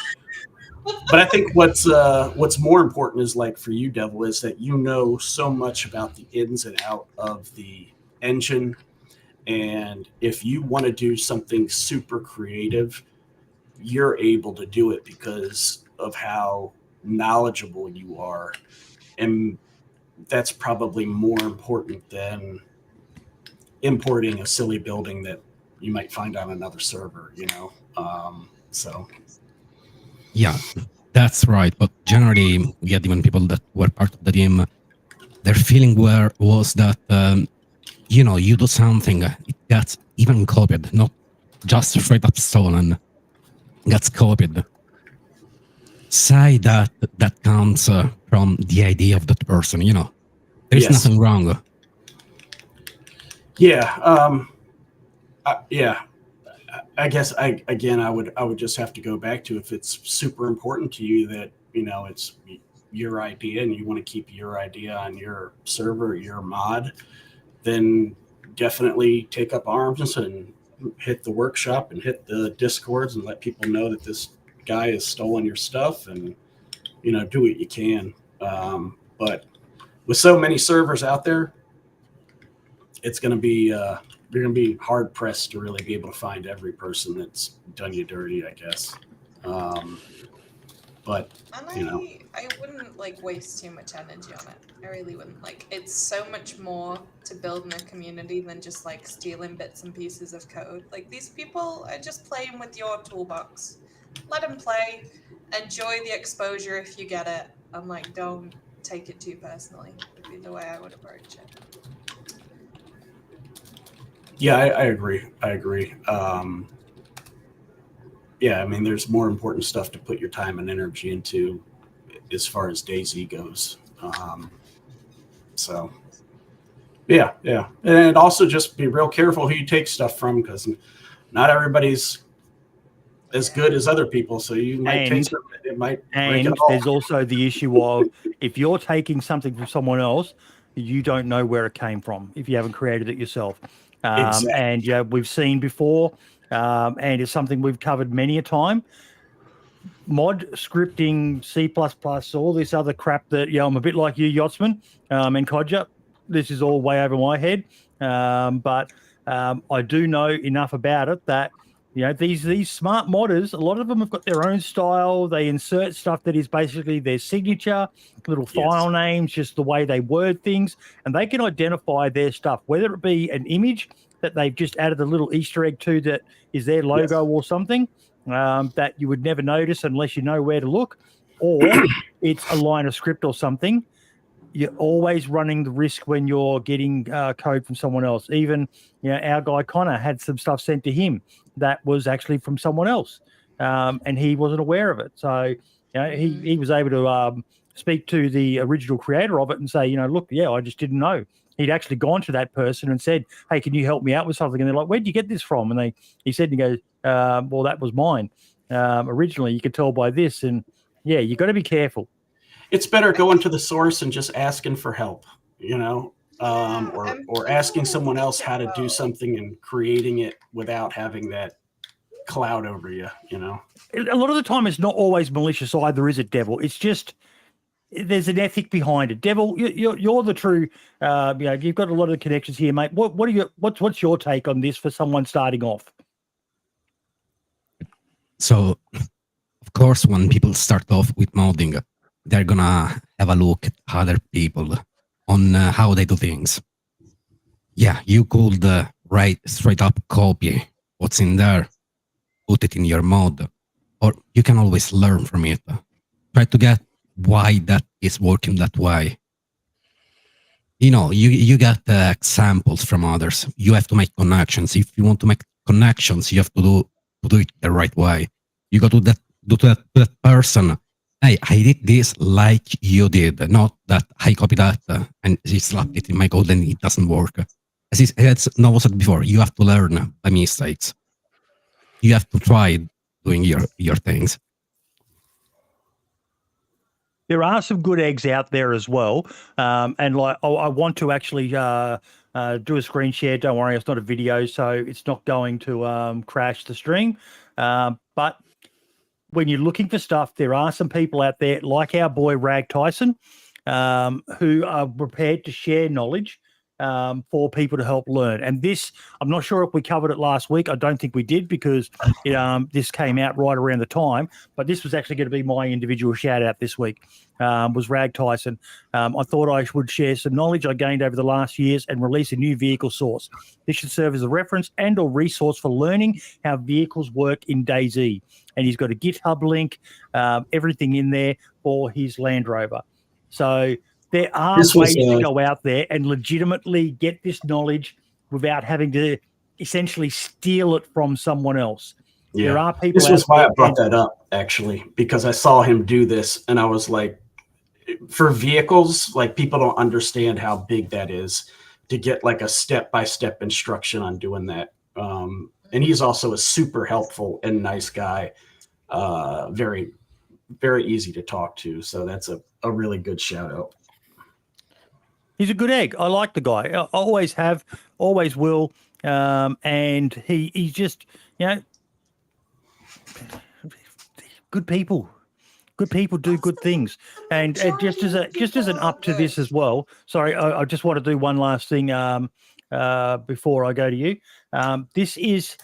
But I think what's more important is, like, for you, Devil, is that you know so much about the ins and out of the engine. And if you want to do something super creative, you're able to do it because of how knowledgeable you are. And that's probably more important than importing a silly building that you might find on another server, so. Yeah, that's right. But generally, we had even people that were part of the team, their feeling was that, you do something, it gets even copied, not just straight up stolen, gets copied. Say that comes from the idea of that person, There's Yes. nothing wrong. Yeah. Yeah. I guess I would just have to go back to, if it's super important to you that, it's your idea and you want to keep your idea on your server, your mod, then definitely take up arms and hit the workshop and hit the Discords and let people know that this guy has stolen your stuff, and, do what you can. But with so many servers out there, it's going to be, you're going to be hard pressed to really be able to find every person that's done you dirty, I guess. But, I wouldn't waste too much energy on it. I really wouldn't. It's so much more to building a community than just stealing bits and pieces of code. These people are just playing with your toolbox. Let them play. Enjoy the exposure if you get it, and don't take it too personally. Would be the way I would approach it. Yeah, I agree. Yeah, there's more important stuff to put your time and energy into as far as DayZ goes. So, yeah. And also just be real careful who you take stuff from, because not everybody's as good as other people. So you might take something, it might break it all. There's also the issue of, if you're taking something from someone else, you don't know where it came from if you haven't created it yourself. Exactly. And we've seen before, and it's something we've covered many a time. Mod scripting, C++, all this other crap that, I'm a bit like you, Yachtsman, and Codger. This is all way over my head. But I do know enough about it that, these smart modders, a lot of them have got their own style. They insert stuff that is basically their signature, little file names, just the way they word things, and they can identify their stuff, whether it be an image that they've just added a little Easter egg to that is their logo or something that you would never notice unless you know where to look, or it's a line of script or something, you're always running the risk when you're getting code from someone else. Even, our guy Connor had some stuff sent to him that was actually from someone else, and he wasn't aware of it. So, he was able to speak to the original creator of it and say, look, I just didn't know. He'd actually gone to that person and said, hey, can you help me out with something? And they're like, where'd you get this from? And he said, and he goes, well, that was mine. Originally, you could tell by this. And you got to be careful. It's better going to the source and just asking for help, or asking someone else how to do something and creating it without having that cloud over you, A lot of the time, it's not always malicious either, is it, Devil? It's just there's an ethic behind it. Devil, you're the true. You've got a lot of connections here, mate. What's your take on this for someone starting off? So, of course, when people start off with modding, they're gonna have a look at other people on how they do things. Yeah, you could write straight up copy what's in there, put it in your mod, or you can always learn from it. Try to get why that is working that way. You get examples from others. You have to make connections. If you want to make connections, you have to do it the right way. You go to that person. Hey, I did this like you did, not that I copied that and he slapped it in my code and it doesn't work. As Novo said before, you have to learn by mistakes. You have to try doing your things. There are some good eggs out there as well. And I want to actually do a screen share. Don't worry, it's not a video, so it's not going to crash the stream. But when you're looking for stuff, there are some people out there like our boy Rag Tyson who are prepared to share knowledge for people to help learn. And this, I'm not sure if we covered it last week. I don't think we did because this came out right around the time. But this was actually going to be my individual shout out this week, was Rag Tyson. I thought I would share some knowledge I gained over the last years and release a new vehicle source. This should serve as a reference and or resource for learning how vehicles work in DayZ. And he's got a GitHub link, everything in there for his Land Rover. So there are ways to go out there and legitimately get this knowledge without having to essentially steal it from someone else. Yeah. There are people. This was why I brought that up, actually, because I saw him do this and I was like, for vehicles, like people don't understand how big that is to get like a step-by-step instruction on doing that. And he's also a super helpful and nice guy. Very, very easy to talk to. So that's a really good shout out. He's a good egg. I like the guy. I always have, always will. And he's just, good people. Good people do good things. And just as an up to this as well. Sorry, I just want to do one last thing before I go to you. This is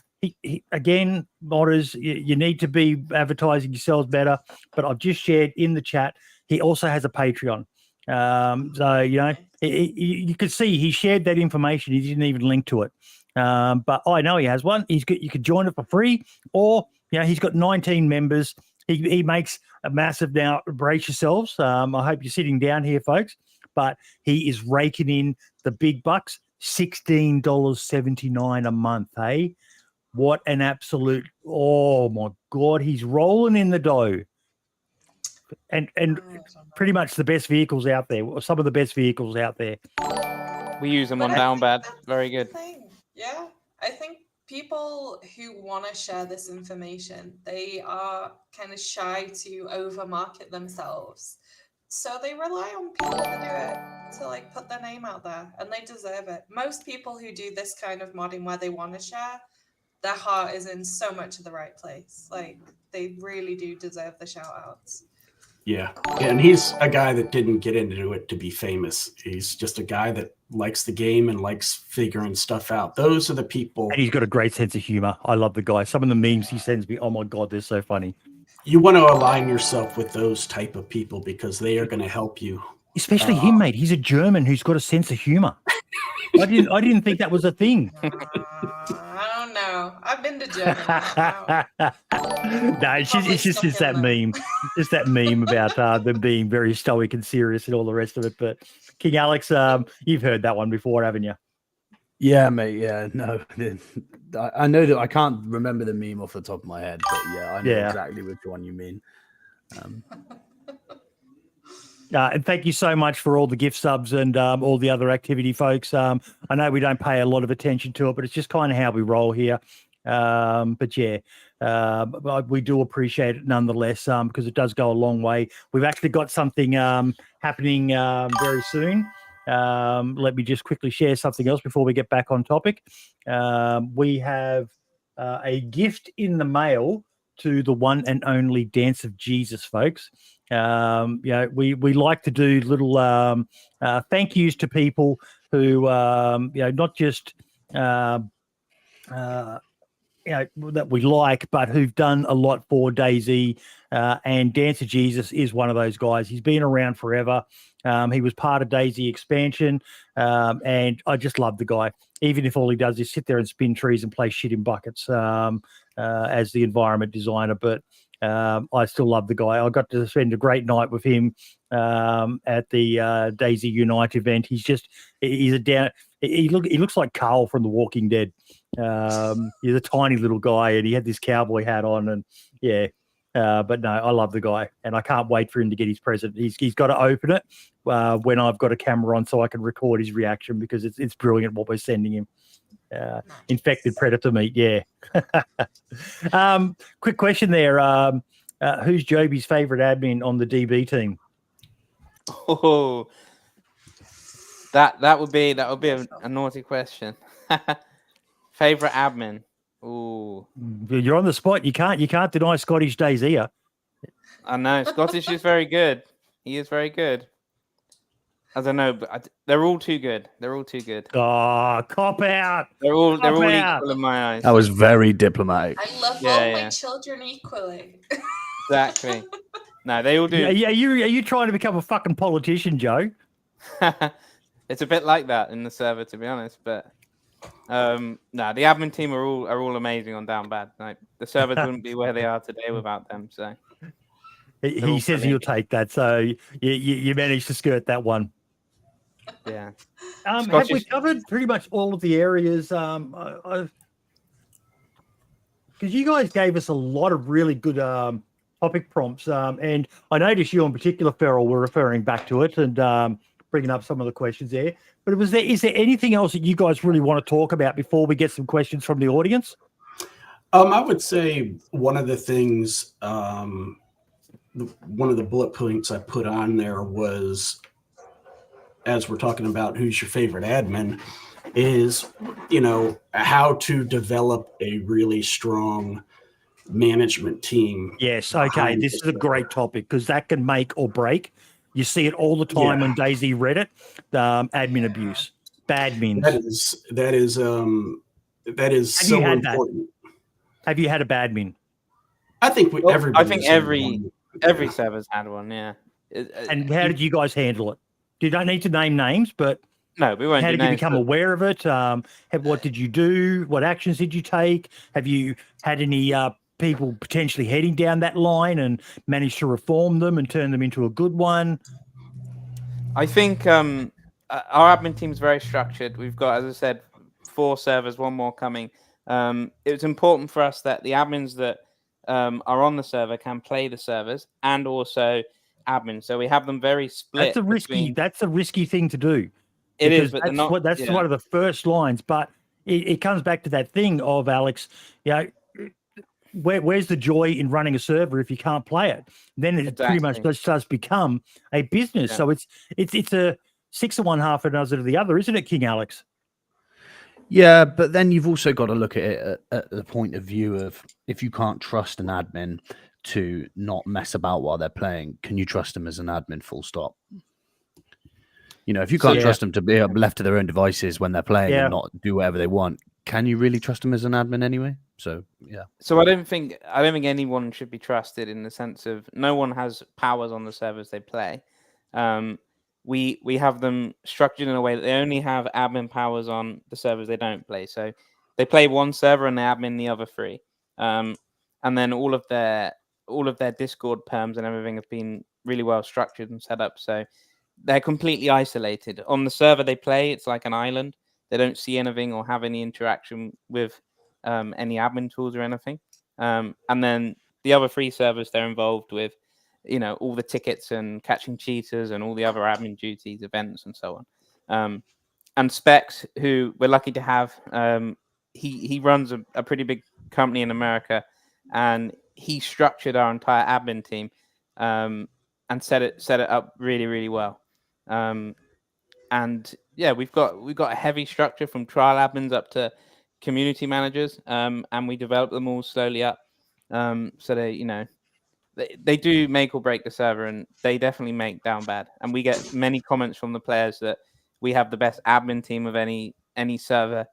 again, modders. You need to be advertising yourselves better. But I've just shared in the chat. He also has a Patreon. So you could see he shared that information. He didn't even link to it. But I know he has one. You could join it for free, or he's got 19 members. He makes a massive now. Brace yourselves. I hope you're sitting down here, folks. But he is raking in the big bucks. $16.79 a month. Hey, what an absolute! Oh my God, he's rolling in the dough. And pretty much the best vehicles out there, or some of the best vehicles out there. We use them on Downbad. Very good. Yeah, I think people who want to share this information, they are kind of shy to overmarket themselves. So they rely on people to do it, to like put their name out there, and they deserve it. Most people who do this kind of modding where they want to share, their heart is in so much of the right place. Like they really do deserve the shout outs. Yeah, and he's a guy that didn't get into it to be famous. He's just a guy that likes the game and likes figuring stuff out. Those are the people. And he's got a great sense of humor. I love the guy. Some of the memes he sends me, oh my God, they're so funny. You want to align yourself with those type of people because they are going to help you. Especially him, mate. He's a German who's got a sense of humor. I didn't think that was a thing. I don't know. Wow, I've been to Germany. Wow. No, it's just that meme. Just that meme about them being very stoic and serious and all the rest of it. But King Alex, you've heard that one before, haven't you? Yeah, mate. Yeah, no, I know that I can't remember the meme off the top of my head, but yeah, I know exactly which one you mean. And thank you so much for all the gift subs and all the other activity, folks. I know we don't pay a lot of attention to it, but it's just kind of how we roll here. But yeah, we do appreciate it nonetheless because it does go a long way. We've actually got something happening very soon. Let me just quickly share something else before we get back on topic. We have a gift in the mail to the one and only Dance of Jesus, folks. We like to do little thank yous to people who not just that we like, but who've done a lot for DayZ. And Dance of Jesus is one of those guys. He's been around forever. He was part of DayZ expansion, and I just love the guy. Even if all he does is sit there and spin trees and play shit in buckets as the environment designer, but I still love the guy. I got to spend a great night with him at the DayZ Unite event. He looks like Carl from The Walking Dead. He's a tiny little guy, and he had this cowboy hat on, and but no, I love the guy, and I can't wait for him to get his present. He's got to open it when I've got a camera on so I can record his reaction because it's brilliant what we're sending him. Infected predator meat, yeah. Quick question there. Who's Joby's favorite admin on the DB team? Oh, that would be a naughty question. Favorite admin. Ooh, you're on the spot. You can't deny Scottish days here. I know Scottish is very good. He is very good. I don't know, but they're all too good. They're all too good. Oh, cop out! They're all equal in my eyes. That was very diplomatic. I love all my children equally. Exactly. No, they all do. Are you trying to become a fucking politician, Joe? It's a bit like that in the server, to be honest. But no, the admin team are all amazing on Downbad. Like, the servers wouldn't be where they are today without them. So he says he'll take that. So you managed to skirt that one. Yeah. Have we covered pretty much all of the areas? Because you guys gave us a lot of really good topic prompts, and I noticed you in particular, Ferrell, were referring back to it and bringing up some of the questions there. But is there anything else that you guys really want to talk about before we get some questions from the audience? I would say one of the things, one of the bullet points I put on there was, as we're talking about who's your favorite admin, is, how to develop a really strong management team. Yes. Okay. This is a great topic because that can make or break. You see it all the time on DayZ Reddit, admin abuse, badmins. That is so important. Have you had a badmin? I think every server's had one. Yeah. And how did you guys handle it? You don't need to name names, but no, we won't. How did you become aware of it? What did you do? What actions did you take? Have you had any people potentially heading down that line and managed to reform them and turn them into a good one? I think our admin team is very structured. We've got, as I said, 4 servers, 1 more coming. It's important for us that the admins that are on the server can play the servers and also admin. So we have them very split. That's a risky thing to do. It is, but that's one of the first lines. But it comes back to that thing of, Alex, where's the joy in running a server if you can't play it? Then it pretty much does become a business. Yeah. So it's a 6 of one, half a dozen of the other, isn't it, King Alex? Yeah, but then you've also got to look at it at the point of view of, if you can't trust an admin to not mess about while they're playing, can you trust them as an admin, full stop? If you can't trust them to be left to their own devices when they're playing and not do whatever they want, can you really trust them as an admin anyway? So, yeah. So I don't think anyone should be trusted in the sense of no one has powers on the servers they play. We have them structured in a way that they only have admin powers on the servers they don't play. So they play one server and they admin the other 3. And then all of their Discord perms and everything have been really well structured and set up. So they're completely isolated. On the server they play, it's like an island. They don't see anything or have any interaction with any admin tools or anything. And then the other 3 servers they're involved with, all the tickets and catching cheaters and all the other admin duties, events, and so on. And Specs, who we're lucky to have, he runs a pretty big company in America, and he structured our entire admin team and set it up really, really well. And yeah, we've got a heavy structure from trial admins up to community managers, and we develop them all slowly up. So they do make or break the server, and they definitely make Downbad. And we get many comments from the players that we have the best admin team of any server.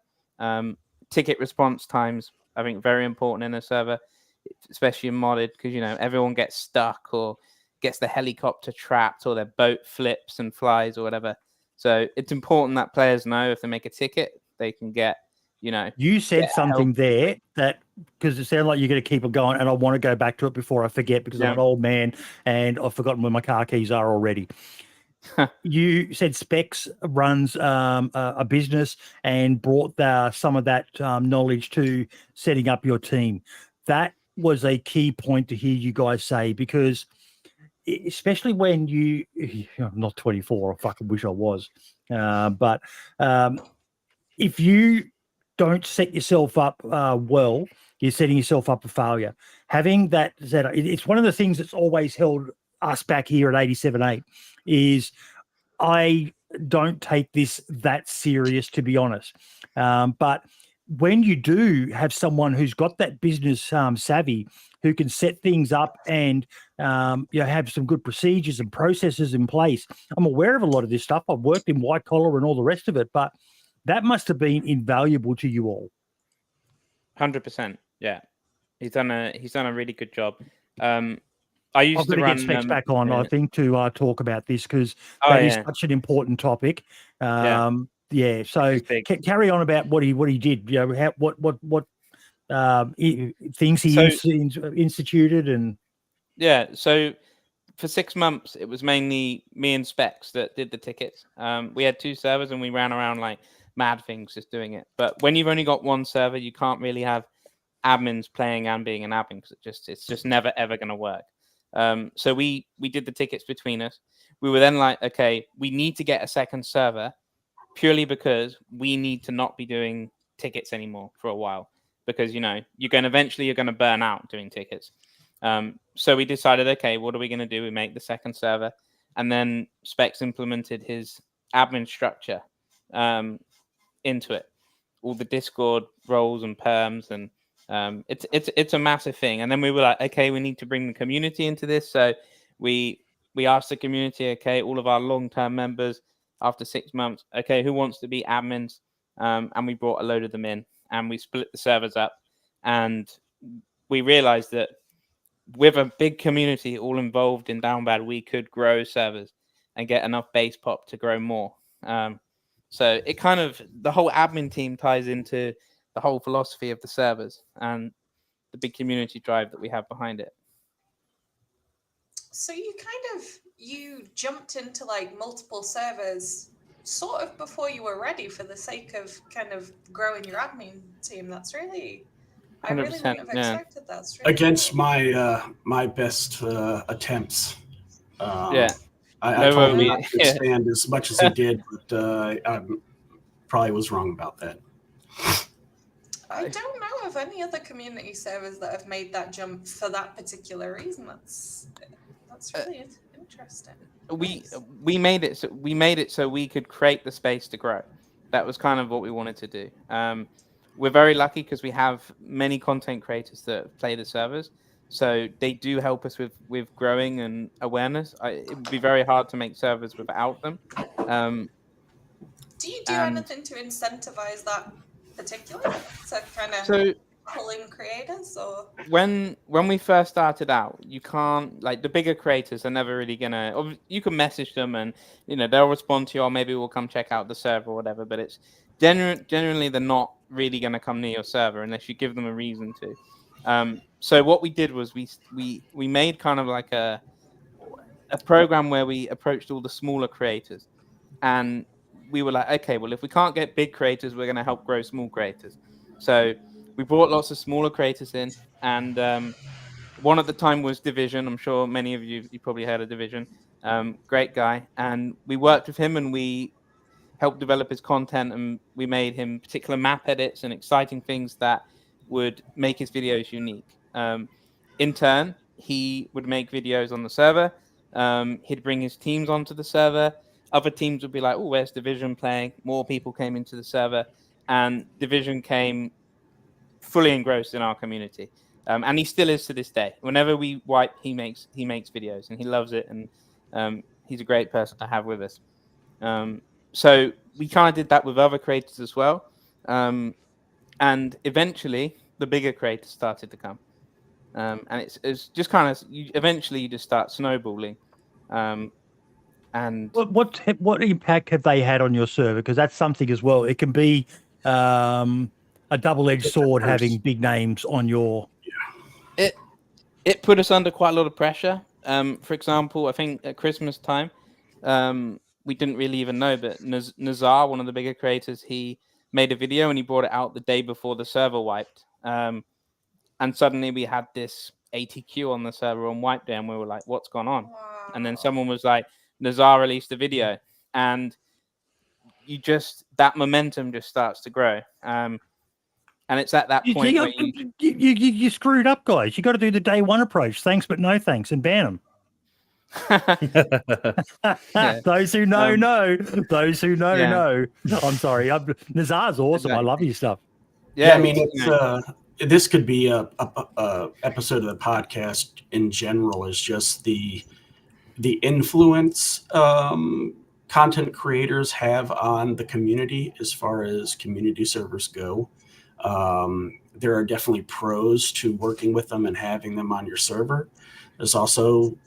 Ticket response times, I think, very important in a server, especially in modded, because everyone gets stuck or gets the helicopter trapped or their boat flips and flies or whatever. So it's important that players know if they make a ticket, they can get, You said something there that, because it sounded like you're going to keep it going, and I want to go back to it before I forget, because I'm an old man and I've forgotten where my car keys are already. You said Specs runs a business and brought some of that knowledge to setting up your team. That was a key point to hear you guys say, because especially when I'm not 24, I fucking wish I was. But if you don't set yourself up well, you're setting yourself up for failure. Having that setup, it's one of the things that's always held us back here at 87.8 is I don't take this that serious, to be honest. But when you do have someone who's got that business savvy, who can set things up and have some good procedures and processes in place. I'm aware of a lot of this stuff. I've worked in white collar and all the rest of it, but that must have been invaluable to you all. 100%. Yeah, he's done a really good job. I used to run. Get Specs back on, I think, to talk about this, because that is such an important topic. So carry on about what he did. What things he instituted and. Yeah, so for 6 months, it was mainly me and Specs that did the tickets. We had 2 servers and we ran around like mad things just doing it. But when you've only got 1 server, you can't really have admins playing and being an admin, because it's just never ever going to work. So we did the tickets between us. We were then like, okay, we need to get a second server purely because we need to not be doing tickets anymore for a while, because you're going to burn out doing tickets. So we decided, okay, what are we going to do? We make the second server, and then Specs implemented his admin structure into it, all the Discord roles and perms, and it's a massive thing. And then we were like, okay, we need to bring the community into this. So we asked the community, okay, all of our long-term members after 6 months, okay, who wants to be admins? And we brought a load of them in, and we split the servers up, and we realized that with a big community all involved in Downbad, we could grow servers and get enough base pop to grow more. So it kind of, the whole admin team ties into the whole philosophy of the servers and the big community drive that we have behind it. So you jumped into like multiple servers sort of before you were ready, for the sake of kind of growing your admin team. That's really, I really wouldn't have expected that. Really against cool. my best attempts. I told him not to expand as much as he did, but I probably was wrong about that. I don't know of any other community servers that have made that jump for that particular reason. That's really interesting. We made it so we could create the space to grow. That was kind of what we wanted to do. We're very lucky because we have many content creators that play the servers, so they do help us with growing and awareness. It would be very hard to make servers without them. Do you do anything to incentivize that particularly, to kind of pull in creators? Or when we first started out, you can't, like, the bigger creators are never really gonna, you can message them and they'll respond to you, or maybe we'll come check out the server or whatever, but it's generally they're not really going to come near your server unless you give them a reason to. So what we did was we made kind of like a program where we approached all the smaller creators, and we were like, okay, well, if we can't get big creators, we're going to help grow small creators. So we brought lots of smaller creators in, and one at the time was Division. I'm sure many of you probably heard of Division. Great guy. And we worked with him and we helped develop his content, and we made him particular map edits and exciting things that would make his videos unique. In turn, he would make videos on the server. He'd bring his teams onto the server. Other teams would be like, oh, where's Division playing? More people came into the server, and Division came fully engrossed in our community. And he still is to this day. Whenever we wipe, he makes videos, and he loves it. And he's a great person to have with us. So we kind of did that with other creators as well. And eventually, the bigger creators started to come. And it's just kind of eventually you just start snowballing. And what impact have they had on your server? Because that's something as well. It can be a double-edged sword having big names on your. It put us under quite a lot of pressure. For example, I think at Christmas time, we didn't really even know, but Nazar, one of the bigger creators, he made a video and he brought it out the day before the server wiped. And suddenly we had this ATQ on the server on wipe day, and we were like, what's gone on? Wow. And then someone was like, Nazar released a video, and that momentum just starts to grow. And it's at that point where you screwed up, guys. You got to do the day one approach. Thanks, but no thanks, and ban them. Those who know, know. Those who know, know. I'm sorry. Nazar's awesome. Exactly. I love his stuff. Yeah, I mean, it's this could be a episode of the podcast in general. Is just the influence content creators have on the community as far as community servers go. There are definitely pros to working with them and having them on your server. There's also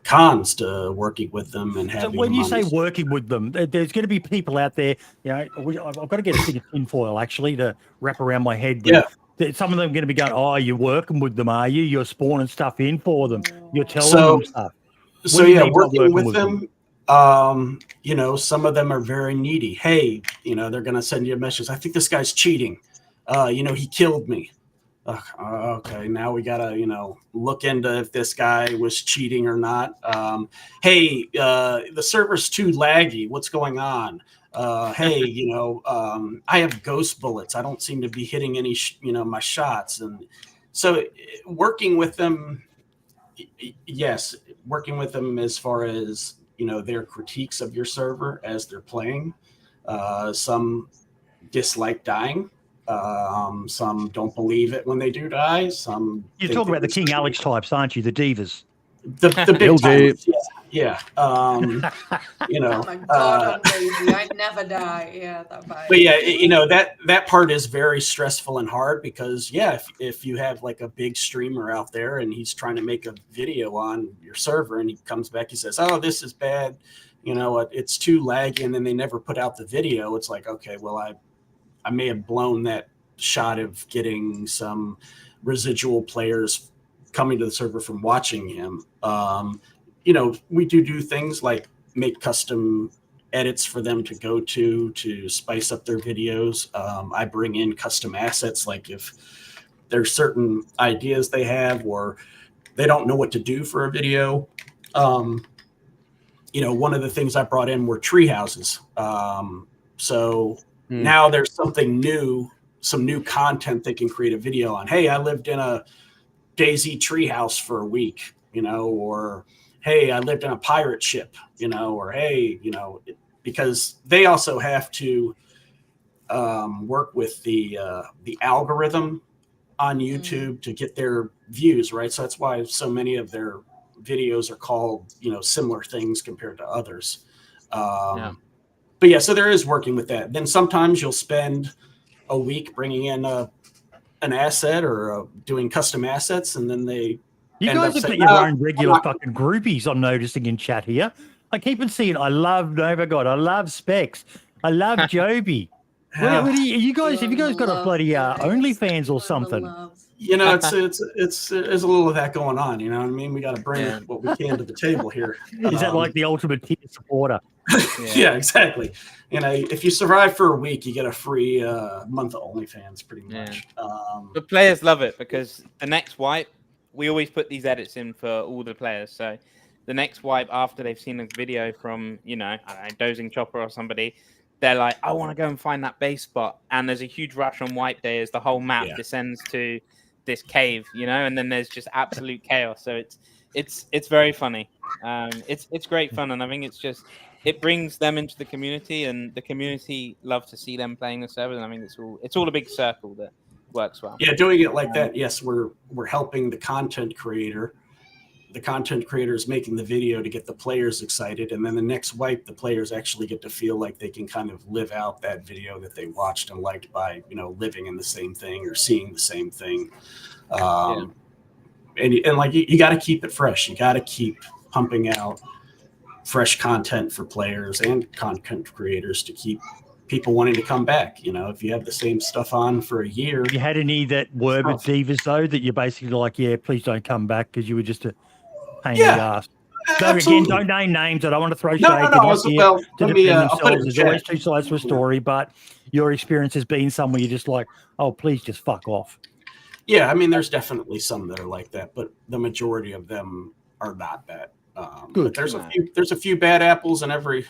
cons to working with them and having. So when you say working with them, there's going to be people out there. You know, I've got to get a thing of tinfoil actually to wrap around my head. But some of them are going to be going, "Oh, you're working with them, are you? You're spawning stuff in for them. You're telling them stuff." So working with them. You know, some of them are very needy. Hey, you know, they're going to send you a message. I think this guy's cheating. You know, he killed me. Okay, now we got to, you know, look into if this guy was cheating or not. Hey, the server's too laggy. What's going on? Hey, you know, I have ghost bullets. I don't seem to be hitting any, my shots. And so working with them, yes, working with them as far as, you know, their critiques of your server as they're playing. Some dislike dying. Some don't believe it when they do die. Some you're talking about the King Alex types, aren't you? The divas, the big types. Yeah. You know. Oh my God, I'm crazy. I'd never die. Yeah, that vibe. But yeah, you know, that part is very stressful and hard because if you have like a big streamer out there and he's trying to make a video on your server and he comes back, he says, "Oh, this is bad. You know, it's too laggy," and then they never put out the video. It's like, okay, well, I may have blown that shot of getting some residual players coming to the server from watching him. You know, we do things like make custom edits for them to go to spice up their videos. I bring in custom assets, like if there's certain ideas they have or they don't know what to do for a video. You know, one of the things I brought in were tree houses. Now there's something new, some new content they can create a video on. Hey, I lived in a DayZ treehouse for a week, you know, or hey, I lived in a pirate ship, you know, or hey, you know, because they also have to work with the algorithm on YouTube to get their views, right? So that's why so many of their videos are called, you know, similar things compared to others. But yeah, so there is working with that. Then sometimes you'll spend a week bringing in an asset or doing custom assets, and then they. You guys have got your own regular fucking groupies. I'm noticing in chat here. I keep on seeing. I love Nova God. I love Specs. I love Joby. What do you guys? Have you guys got a bloody OnlyFans or something? You know, it's there's a little of that going on. You know what I mean? We got to bring what we can to the table here. Is that like the ultimate tier supporter? Yeah, exactly. You know, if you survive for a week, you get a free month of OnlyFans, pretty much. The players love it because the next wipe, we always put these edits in for all the players. So the next wipe after they've seen a video from, I don't know, Dozing Chopper or somebody, they're like, I want to go and find that base spot. And there's a huge rush on wipe day as the whole map descends to this cave, and then there's just absolute chaos. So it's very funny. It's great fun, and I think it brings them into the community, and the community love to see them playing the servers. And I think it's all a big circle that works well. Yeah, doing it like that. Yes, we're helping the content creator. The content creator is making the video to get the players excited, and then the next wipe, the players actually get to feel like they can kind of live out that video that they watched and liked by living in the same thing or seeing the same thing. And like you got to keep it fresh. You got to keep pumping out fresh content for players and content creators to keep people wanting to come back. If you have the same stuff on for a year. You had any that were with divas though that you're basically like, please don't come back because you were just a pain in the ass. So again, don't name names. I don't want to throw shade. Well, There's always two sides to a story, but your experience has been somewhere you're just like, oh, please just fuck off. Yeah, I mean, there's definitely some that are like that, but the majority of them are not that. Good. But there's a few bad apples in every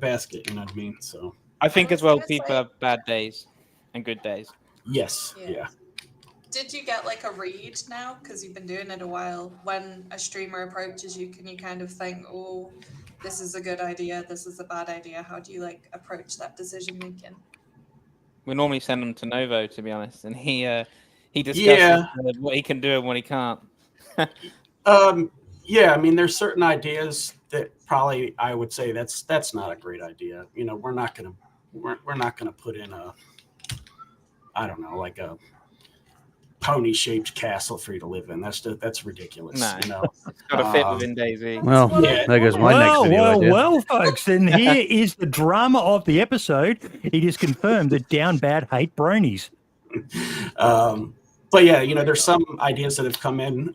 basket. You know what I mean? So I think as well, people have bad days and good days. Yes. Yeah. Did you get like a read now? Because you've been doing it a while. When a streamer approaches you, can you kind of think, oh, this is a good idea, this is a bad idea? How do you approach that decision making? We normally send them to Novo, to be honest, and he discusses what he can do and what he can't. Yeah, I mean, there's certain ideas that probably I would say that's not a great idea. We're not gonna put in a, I don't know, like a pony-shaped castle for you to live in. That's ridiculous. No, it's got to fit within DayZ. Well, there goes my next video idea. Well, folks, and here is the drama of the episode. It is confirmed that Downbad hate bronies. But yeah, there's some ideas that have come in.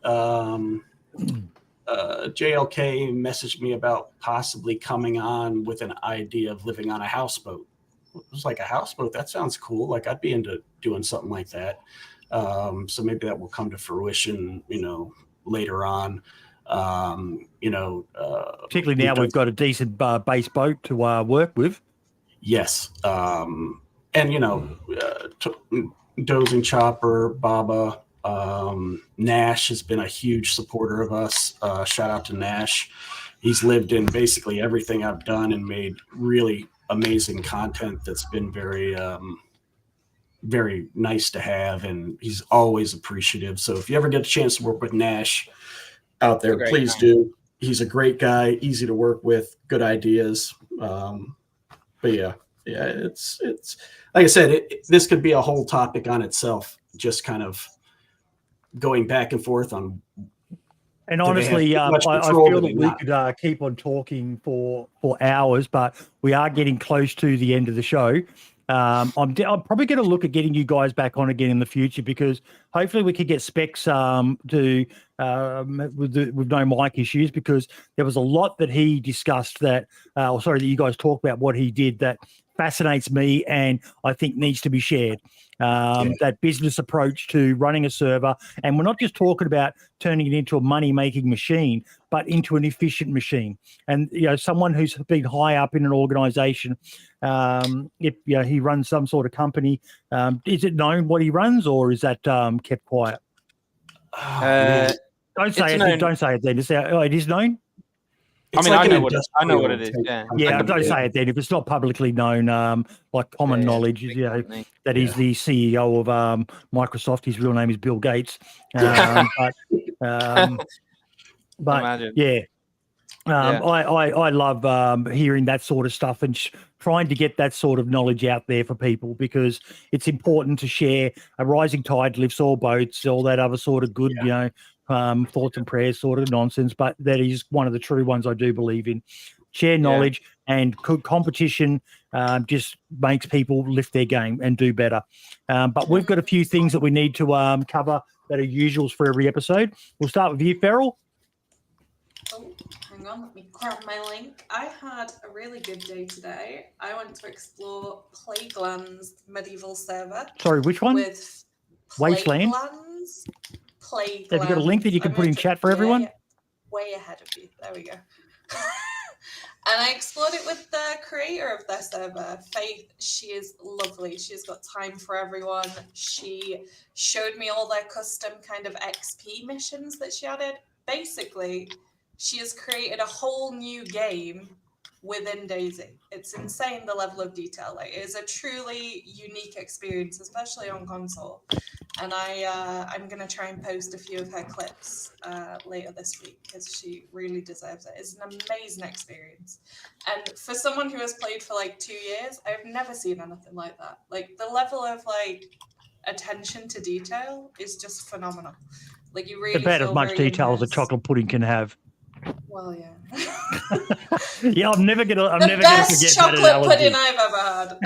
JLK messaged me about possibly coming on with an idea of living on a houseboat. It was like, a houseboat? That sounds cool. Like, I'd be into doing something like that. So maybe that will come to fruition, later on. Particularly now we've got a decent base boat to work with. Yes. And, Dozing Chopper, Baba, Nash has been a huge supporter of us. Shout out to Nash. He's lived in basically everything I've done and made really amazing content that's been very, very nice to have, and he's always appreciative. So if you ever get a chance to work with Nash out there, please do. He's a great guy, easy to work with, good ideas. But yeah, it's like I said, this could be a whole topic on itself, just kind of going back and forth on. And honestly, I feel that we could keep on talking for hours, but we are getting close to the end of the show. I'm probably going to look at getting you guys back on again in the future, because hopefully we could get Specs with no mic issues, because there was a lot that he discussed that you guys talked about what he did that fascinates me and I think needs to be shared. That business approach to running a server, and we're not just talking about turning it into a money-making machine, but into an efficient machine. And someone who's been high up in an organization, if he runs some sort of company, is it known what he runs, or is that kept quiet? Don't say it. Don't say it then. Just say, it is known. I know what it is. Yeah, don't say it then. If it's not publicly known, like common knowledge, that he's the CEO of Microsoft. His real name is Bill Gates. But yeah, I love hearing that sort of stuff and trying to get that sort of knowledge out there for people, because it's important to share. A rising tide lifts all boats, all that other sort of good, thoughts and prayers sort of nonsense, but that is one of the true ones I do believe in. Share knowledge, and competition just makes people lift their game and do better. But we've got a few things that we need to cover that are usuals for every episode. We'll start with you, Ferrell. Oh, hang on, let me grab my link. I had a really good day today. I went to explore Plagueland's medieval server. Sorry, which one? With Wasteland? Plagueland. Have you got a link that you can put in chat for everyone? Yeah, way ahead of you. There we go. And I explored it with the creator of their server, Faith. She is lovely. She's got time for everyone. She showed me all their custom kind of XP missions that she added. Basically, she has created a whole new game within DayZ. It's insane, the level of detail. Like, it is a truly unique experience, especially on console. And I'm going to try and post a few of her clips later this week because she really deserves it. It's an amazing experience. And for someone who has played for like 2 years, I've never seen anything like that. Like, the level of like attention to detail is just phenomenal. Like, you really about as much detail as a chocolate pudding can have. Well, yeah. Yeah, I'm never gonna forget best chocolate that analogy. pudding I've ever had.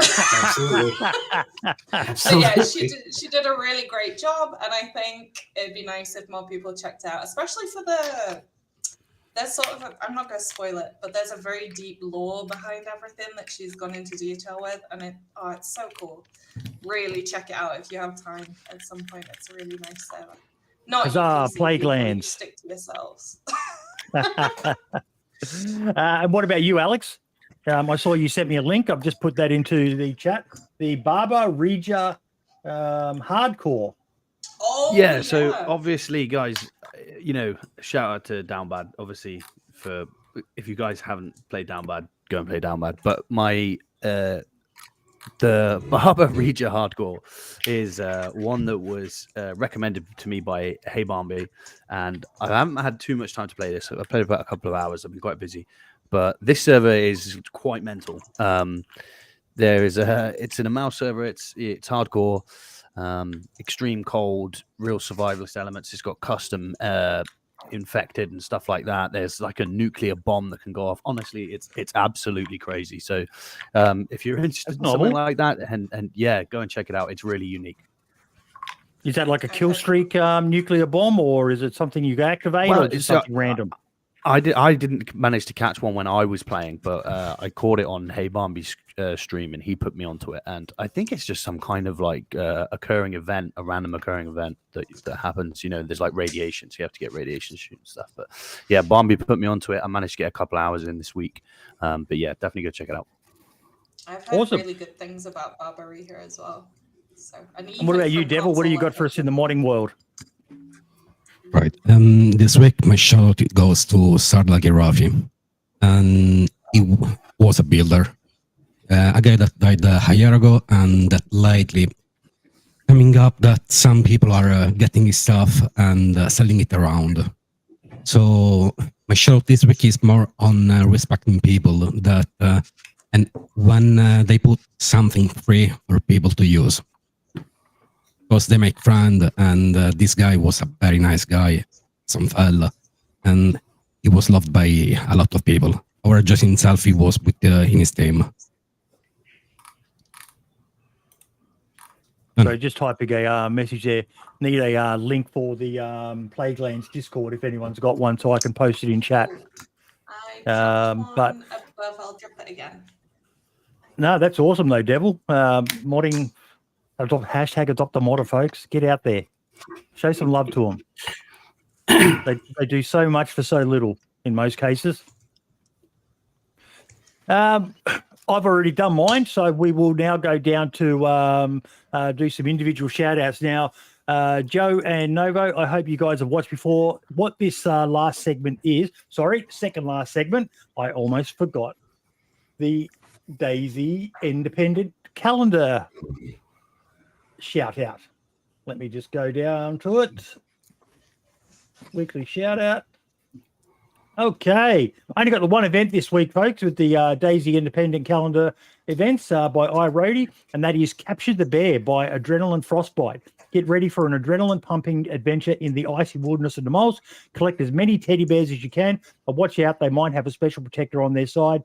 Absolutely. So yeah, she did a really great job, and I think it'd be nice if more people checked out, especially for there's sort of I'm not going to spoil it, but there's a very deep lore behind everything that she's gone into detail with, and it's so cool. Really check it out if you have time at some point. It's a really nice server. Not Plaguelands. Stick to yourselves. And what about you, Alex? I saw you sent me a link. I've just put that into the chat. The Barber Regia hardcore. Oh, yeah. So obviously, guys, shout out to Downbad. Obviously, for if you guys haven't played Downbad, go and play Downbad. But my the Barber Regia hardcore is one that was recommended to me by Hey Bambi, and I haven't had too much time to play this. I played about a couple of hours. I've been quite busy, but this server is quite mental. It's in a mouse server. It's hardcore, extreme cold, real survivalist elements. It's got custom infected and stuff like that. There's like a nuclear bomb that can go off. Honestly, it's absolutely crazy. So if you're interested in something like that, and yeah, go and check it out. It's really unique. Is that like a kill streak nuclear bomb, or is it something you activate, or is it something random? I didn't manage to catch one when I was playing, but I caught it on Hey Bambi's stream, and he put me onto it. And I think it's just some kind of like a random occurring event that happens. There's like radiation, so you have to get radiation shoot and stuff. But yeah, Bambi put me onto it. I managed to get a couple hours in this week. But yeah, definitely go check it out. I've heard really good things about Barbary here as well. So, and what about you, Devil? What do you got for us in the modding world? Right. This week, my shout out goes to Sardla Girafi. And he was a builder. A guy that died a year ago, and that lately coming up that some people are getting his stuff and selling it around. So my shout out this week is more on respecting people that and when they put something free for people to use. Because they make friend, and this guy was a very nice guy, some fella, and he was loved by a lot of people. Or just himself, he was with in his team. So just typing a message there. Need a link for the Plaguelands Discord if anyone's got one, so I can post it in chat. But I'll drop it again. No, that's awesome though, Devil. Modding. Adopt a modder, folks. Get out there. Show some love to them. They do so much for so little in most cases. I've already done mine, so we will now go down to do some individual shout-outs now. Joe and Novo, I hope you guys have watched before. What this last segment is, second last segment, I almost forgot. The DayZ Independent Calendar shout out. Let me just go down to it. Weekly shout out. Okay. I only got the one event this week, folks, with the DayZ Independent Calendar events by iRody, and that is Capture the Bear by Adrenaline Frostbite. Get ready for an adrenaline pumping adventure in the icy wilderness of the moles. Collect as many teddy bears as you can, but watch out, they might have a special protector on their side.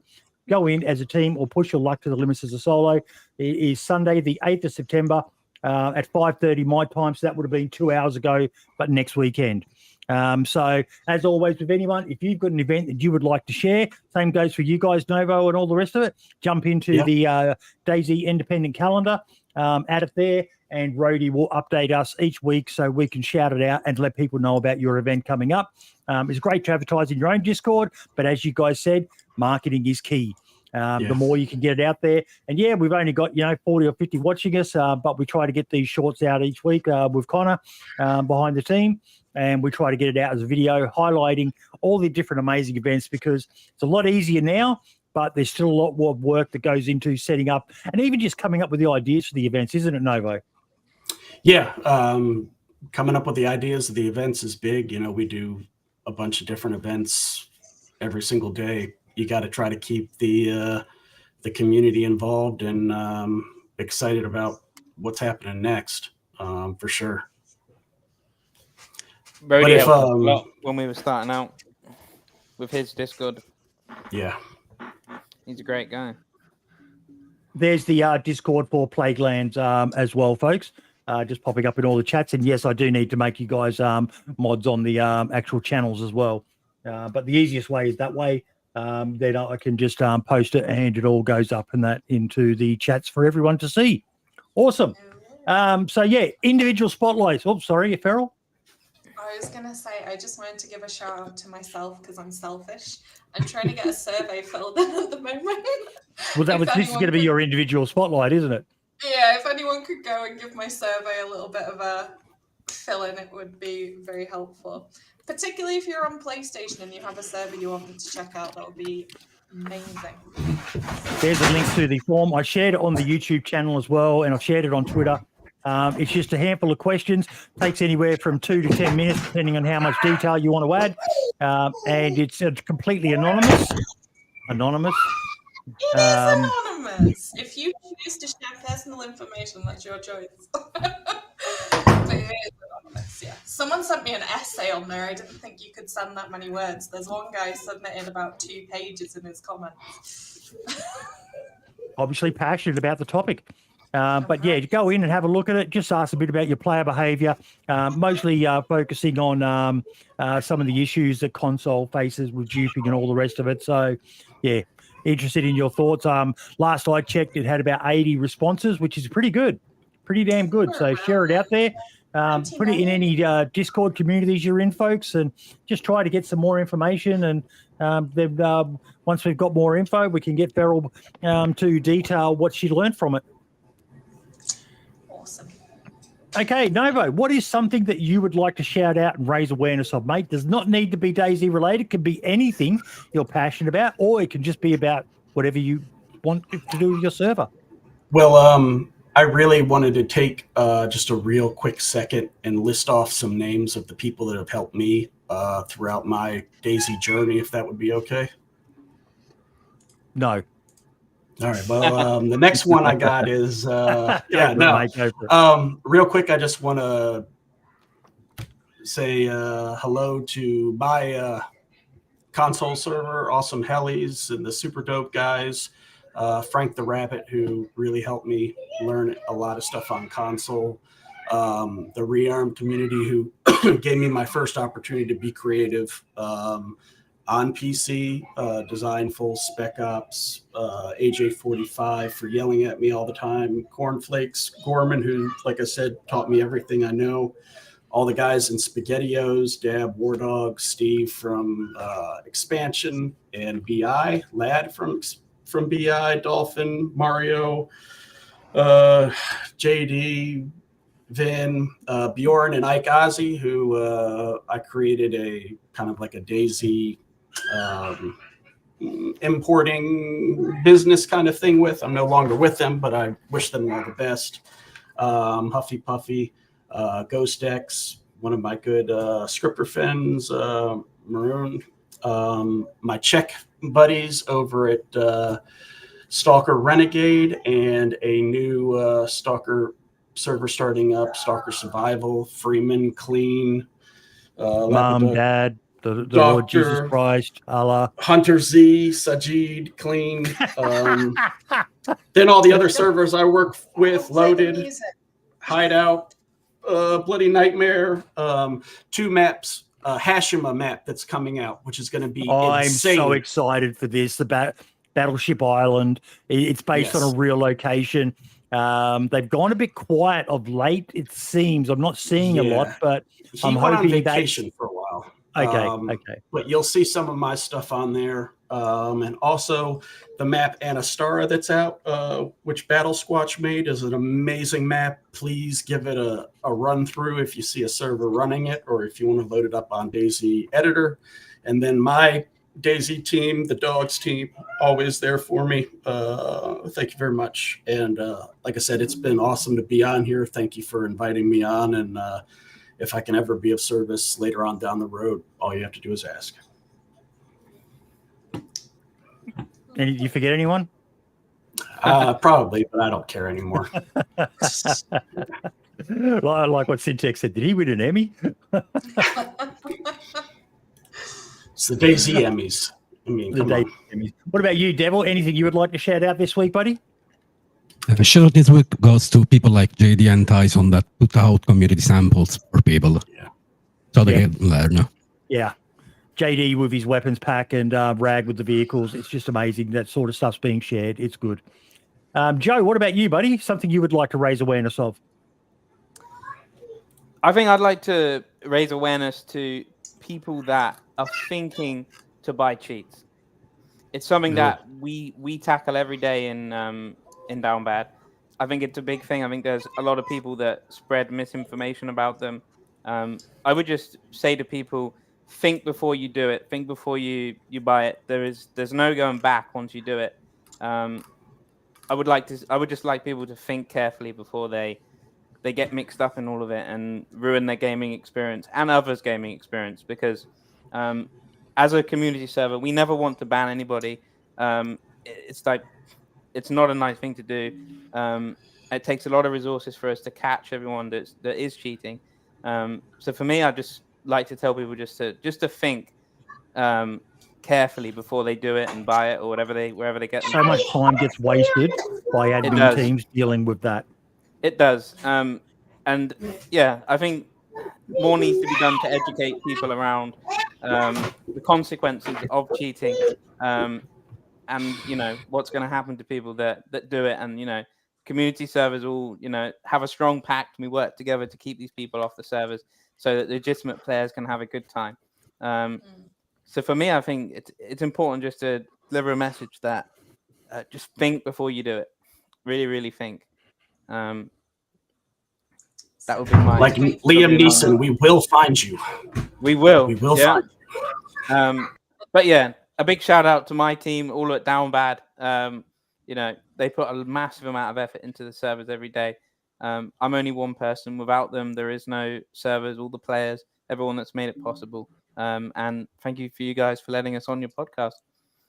go in as a team or push your luck to the limits as a solo. It is Sunday, the 8th of September at 5:30 my time. So that would have been 2 hours ago, but next weekend. So as always with anyone, if you've got an event that you would like to share, same goes for you guys, Novo, and all the rest of it, jump into the DayZ independent calendar, add it there, and Rhodey will update us each week so we can shout it out and let people know about your event coming up. It's great to advertise in your own Discord, but as you guys said, marketing is key. The more you can get it out there. And yeah, we've only got, 40 or 50 watching us, but we try to get these shorts out each week with Connor behind the team. And we try to get it out as a video highlighting all the different amazing events, because it's a lot easier now, but there's still a lot more work that goes into setting up and even just coming up with the ideas for the events, isn't it, Novo? Yeah. Coming up with the ideas of the events is big. We do a bunch of different events every single day. You got to try to keep the community involved and excited about what's happening next, for sure. Brody helped us a lot when we were starting out with his Discord. Yeah. He's a great guy. There's the Discord for Plaguelands as well, folks. Just popping up in all the chats. And yes, I do need to make you guys mods on the actual channels as well. But the easiest way is that way. Then I can just post it and it all goes up and that into the chats for everyone to see. Awesome. So yeah, individual spotlights. Oh, sorry, Ferrell. I was going to say, I just wanted to give a shout out to myself because I'm selfish. I'm trying to get a survey filled in at the moment. Well, this is going to be your individual spotlight, isn't it? Yeah, if anyone could go and give my survey a little bit of a fill in, it would be very helpful. Particularly if you're on PlayStation and you have a survey you want me to check out, that would be amazing. There's a link to the form. I shared it on the YouTube channel as well, and I've shared it on Twitter. It's just a handful of questions. Takes anywhere from 2 to 10 minutes, depending on how much detail you want to add. And it's completely anonymous. It is anonymous. If you choose to share personal information, that's your choice. But it is anonymous, yeah. Someone sent me an essay on there. I didn't think you could send that many words. There's one guy submitted about 2 pages in his comments. Obviously passionate about the topic. But yeah, go in and have a look at it. Just ask a bit about your player behavior, mostly focusing on some of the issues that console faces with duping and all the rest of it. So yeah, interested in your thoughts. Last I checked, it had about 80 responses, which is pretty good, pretty damn good. So share it out there. Put it in any Discord communities you're in, folks, and just try to get some more information. And then once we've got more info, we can get Ferrell to detail what she learned from it. Awesome. Okay, Novo, what is something that you would like to shout out and raise awareness of, mate? Does not need to be DayZ related. It can be anything you're passionate about, or it can just be about whatever you want to do with your server. Well, I really wanted to take just a real quick second and list off some names of the people that have helped me throughout my DayZ journey, if that would be okay. No. All right. Well, the next one I got is real quick. I just want to say hello to my console server, Awesome Hellies, and the super dope guys. Frank the Rabbit, who really helped me learn a lot of stuff on console. The Rearm community, who gave me my first opportunity to be creative on PC, design full Spec Ops, AJ45 for yelling at me all the time, Cornflakes, Gorman, who, like I said, taught me everything I know, all the guys in SpaghettiOs, Dab, War Dog, Steve from Expansion, and BI, Lad from BI, Dolphin, Mario, JD, Vin, Bjorn, and Ike Ozzy, who I created a kind of like a DayZ importing business kind of thing with. I'm no longer with them, but I wish them all the best. Huffy Puffy, Ghost X, one of my good scripter fins, Maroon, my Czech buddies over at Stalker Renegade, and a new Stalker server starting up, Stalker Survival, Freeman, Clean, Mom, Dad, The Lord Jesus Christ, Allah, Hunter Z, Sajid, Clean. Then all the other servers I work with, Loaded, Hideout, Bloody Nightmare, 2 maps, Hashima map that's coming out, which is going to be insane. So excited for this. The Battleship Island. It's based on a real location. They've gone a bit quiet of late, it seems. I'm not seeing a lot, but I'm hoping on vacation for a while. Okay. But you'll see some of my stuff on there. And also the map Anastara that's out, which Battle Squatch made, is an amazing map. Please give it a run through if you see a server running it, or if you want to load it up on DayZ Editor. And then my DayZ team, the Dogs team, always there for me. Thank you very much. And like I said, it's been awesome to be on here. Thank you for inviting me on. And if I can ever be of service later on down the road, all you have to do is ask. And did you forget anyone? Probably, but I don't care anymore. Like what Syntax said, did he win an Emmy? It's the DayZ Emmys. I mean, come on. Emmys. What about you, Devil? Anything you would like to shout out this week, buddy? Sure, this week goes to people like JD and Tyson that put out community samples for people. Yeah. So they can learn. Yeah. JD with his weapons pack and Rag with the vehicles. It's just amazing. That sort of stuff's being shared. It's good. Joe, what about you, buddy? Something you would like to raise awareness of? I think I'd like to raise awareness to people that are thinking to buy cheats. It's something that we tackle every day in Downbad. I think it's a big thing. I think there's a lot of people that spread misinformation about them. I would just say to people, think before you do it. Think before you buy it. There's no going back once you do it. I would just like people to think carefully before they get mixed up in all of it and ruin their gaming experience and others' gaming experience. Because as a community server, we never want to ban anybody. It's not a nice thing to do. It takes a lot of resources for us to catch everyone that is cheating. So for me, I just like to tell people just to think carefully before they do it and buy it or wherever they get. So much time gets wasted by admin teams dealing with that. It does. And yeah, I think more needs to be done to educate people around the consequences of cheating. And what's going to happen to people that do it, and community servers all have a strong pact, and we work together to keep these people off the servers so that legitimate players can have a good time. So for me, I think it's important just to deliver a message that just think before you do it. Really, really think. That would be my Liam Neeson. We will find you. We will. We will find you. But yeah. A big shout out to my team, all at Downbad. They put a massive amount of effort into the servers every day. I'm only one person. Without them, there is no servers, all the players, everyone that's made it possible. And thank you for you guys for letting us on your podcast.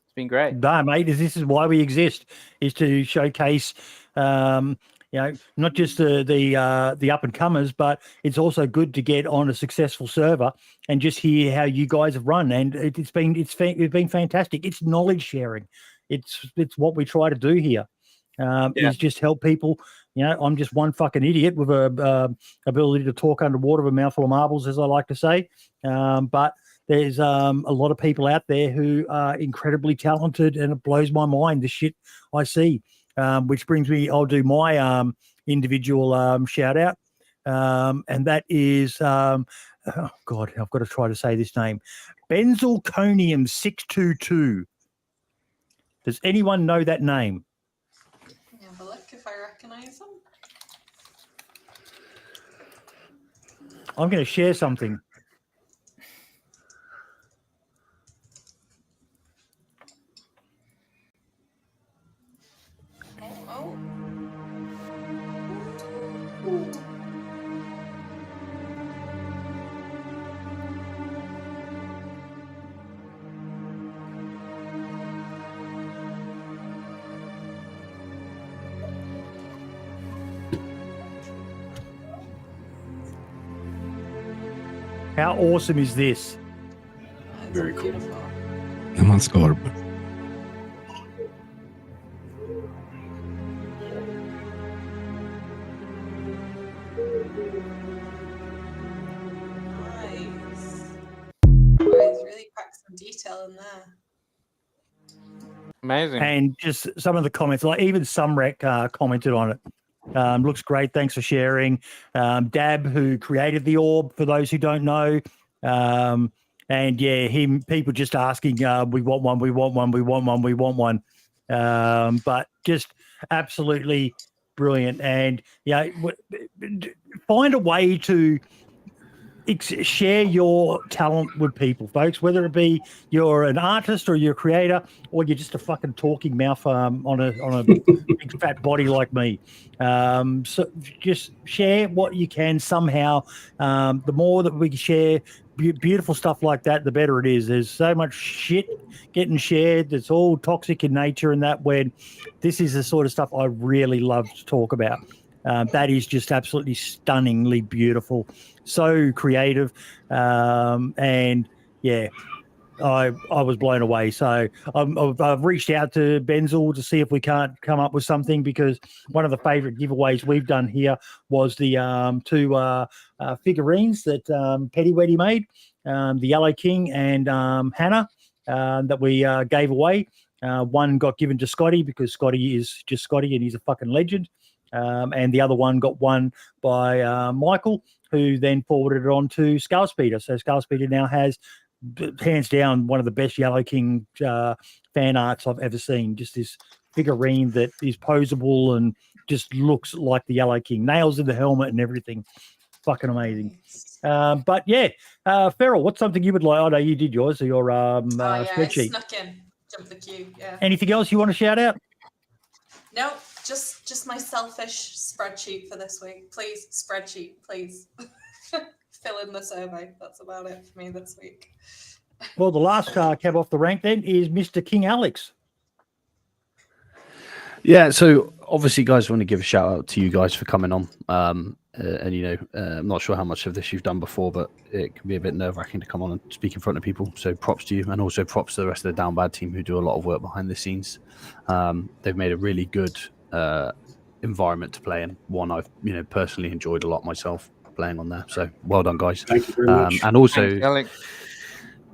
It's been great. No, mate, this is why we exist, is to showcase not just the up and comers, but it's also good to get on a successful server and just hear how you guys have run. And it's been fantastic. It's knowledge sharing. It's what we try to do here. Is just help people. I'm just one fucking idiot with a ability to talk underwater with a mouthful of marbles, as I like to say. But there's a lot of people out there who are incredibly talented, and it blows my mind the shit I see. Which brings me, I'll do my individual shout out. And that is, oh God, I've got to try to say this name. Benzalconium 622. Does anyone know that name? Have a look if I recognize them. I'm going to share something. How awesome is this? Very cool. Beautiful. I'm on Cobra. Nice. Guys, really packed some detail in there. Amazing. And just some of the comments, like even Sumrek commented on it. Looks great. Thanks for sharing. Dab, who created the orb, for those who don't know. And yeah, people just asking, we want one, we want one, we want one, we want one. But just absolutely brilliant. And yeah, find a way to share your talent with people, folks, whether it be you're an artist or you're a creator or you're just a fucking talking mouth on a big fat body like me. So just share what you can somehow. The more that we share beautiful stuff like that, the better it is. There's so much shit getting shared that's all toxic in nature, and that when this is the sort of stuff I really love to talk about. That is just absolutely stunningly beautiful, so creative, and yeah, I was blown away. So I've reached out to Benzel to see if we can't come up with something, because one of the favourite giveaways we've done here was the two figurines that Petty made, the Yellow King and Hannah, that we gave away. One got given to Scotty because Scotty is just Scotty and he's a fucking legend. And the other one got won by Michael, who then forwarded it on to Skullspeeder. So Skullspeeder now has, hands down, one of the best Yellow King fan arts I've ever seen. Just this figurine that is posable and just looks like the Yellow King. Nails in the helmet and everything. Fucking amazing. But yeah, Feral, what's something you would like? Oh, no, you did yours, your spreadsheet. Snuck in. Jumped the queue, yeah. Anything else you want to shout out? No, just my selfish spreadsheet for this week. Please, spreadsheet, please. Fill in the survey. That's about it for me this week. Well, the last cab off the rank then is Mr. King Alex. Yeah, so obviously, guys, I want to give a shout out to you guys for coming on. And you know, I'm not sure how much of this you've done before, but it can be a bit nerve-wracking to come on and speak in front of people. So props to you, and also props to the rest of the Downbad team who do a lot of work behind the scenes. They've made a really good environment to play in. One I've personally enjoyed a lot myself playing on there. So well done, guys. Thank you very much. And also,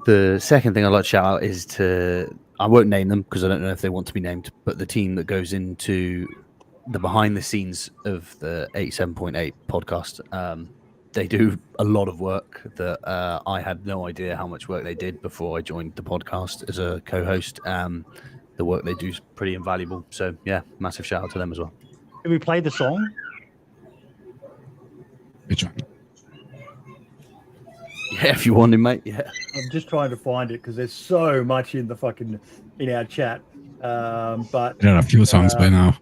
the second thing I'd like to shout out is to, I won't name them because I don't know if they want to be named, but the team that goes into the behind the scenes of the 87.8 podcast. They do a lot of work that I had no idea how much work they did before I joined the podcast as a co-host. The work they do is pretty invaluable. So yeah, massive shout out to them as well. Can we play the song? Which one? Yeah, if you want him, mate. Yeah. I'm just trying to find it because there's so much in our chat. But There are a few songs by now.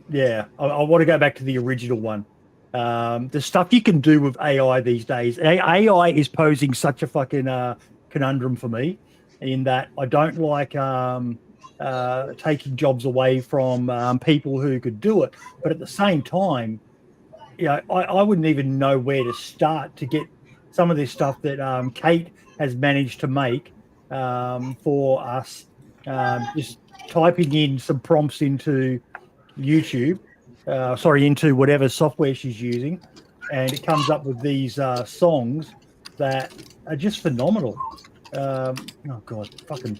yeah, I want to go back to the original one. The stuff you can do with AI these days. AI is posing such a fucking conundrum for me, in that I don't like taking jobs away from people who could do it, but at the same time, I wouldn't even know where to start to get some of this stuff that Kate has managed to make for us. Just typing in some prompts into YouTube, into whatever software she's using, and it comes up with these songs that are just phenomenal. Oh god,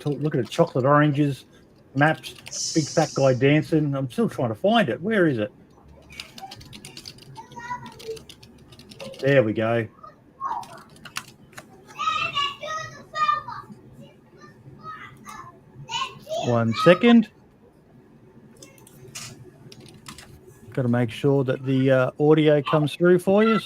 look at it. Chocolate oranges, maps, big fat guy dancing. I'm still trying to find it. Where is it? There we go. One second. Got to make sure that the audio comes through for you.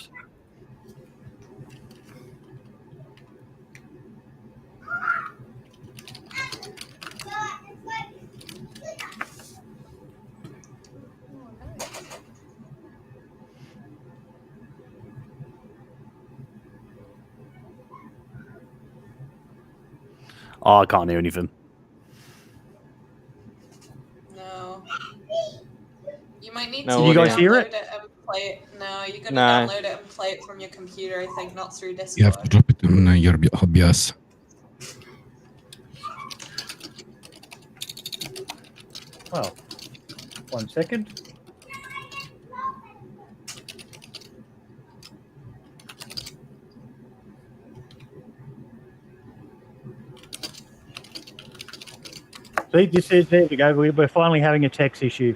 Oh, I can't hear anything. No. You might need No, to Can you guys hear download it? and play it. No, you're going to No. download it and play it from your computer, I think, not through Discord. You have to drop it on your OBS. Oh, 1 second. See, there we go. We're finally having a text issue.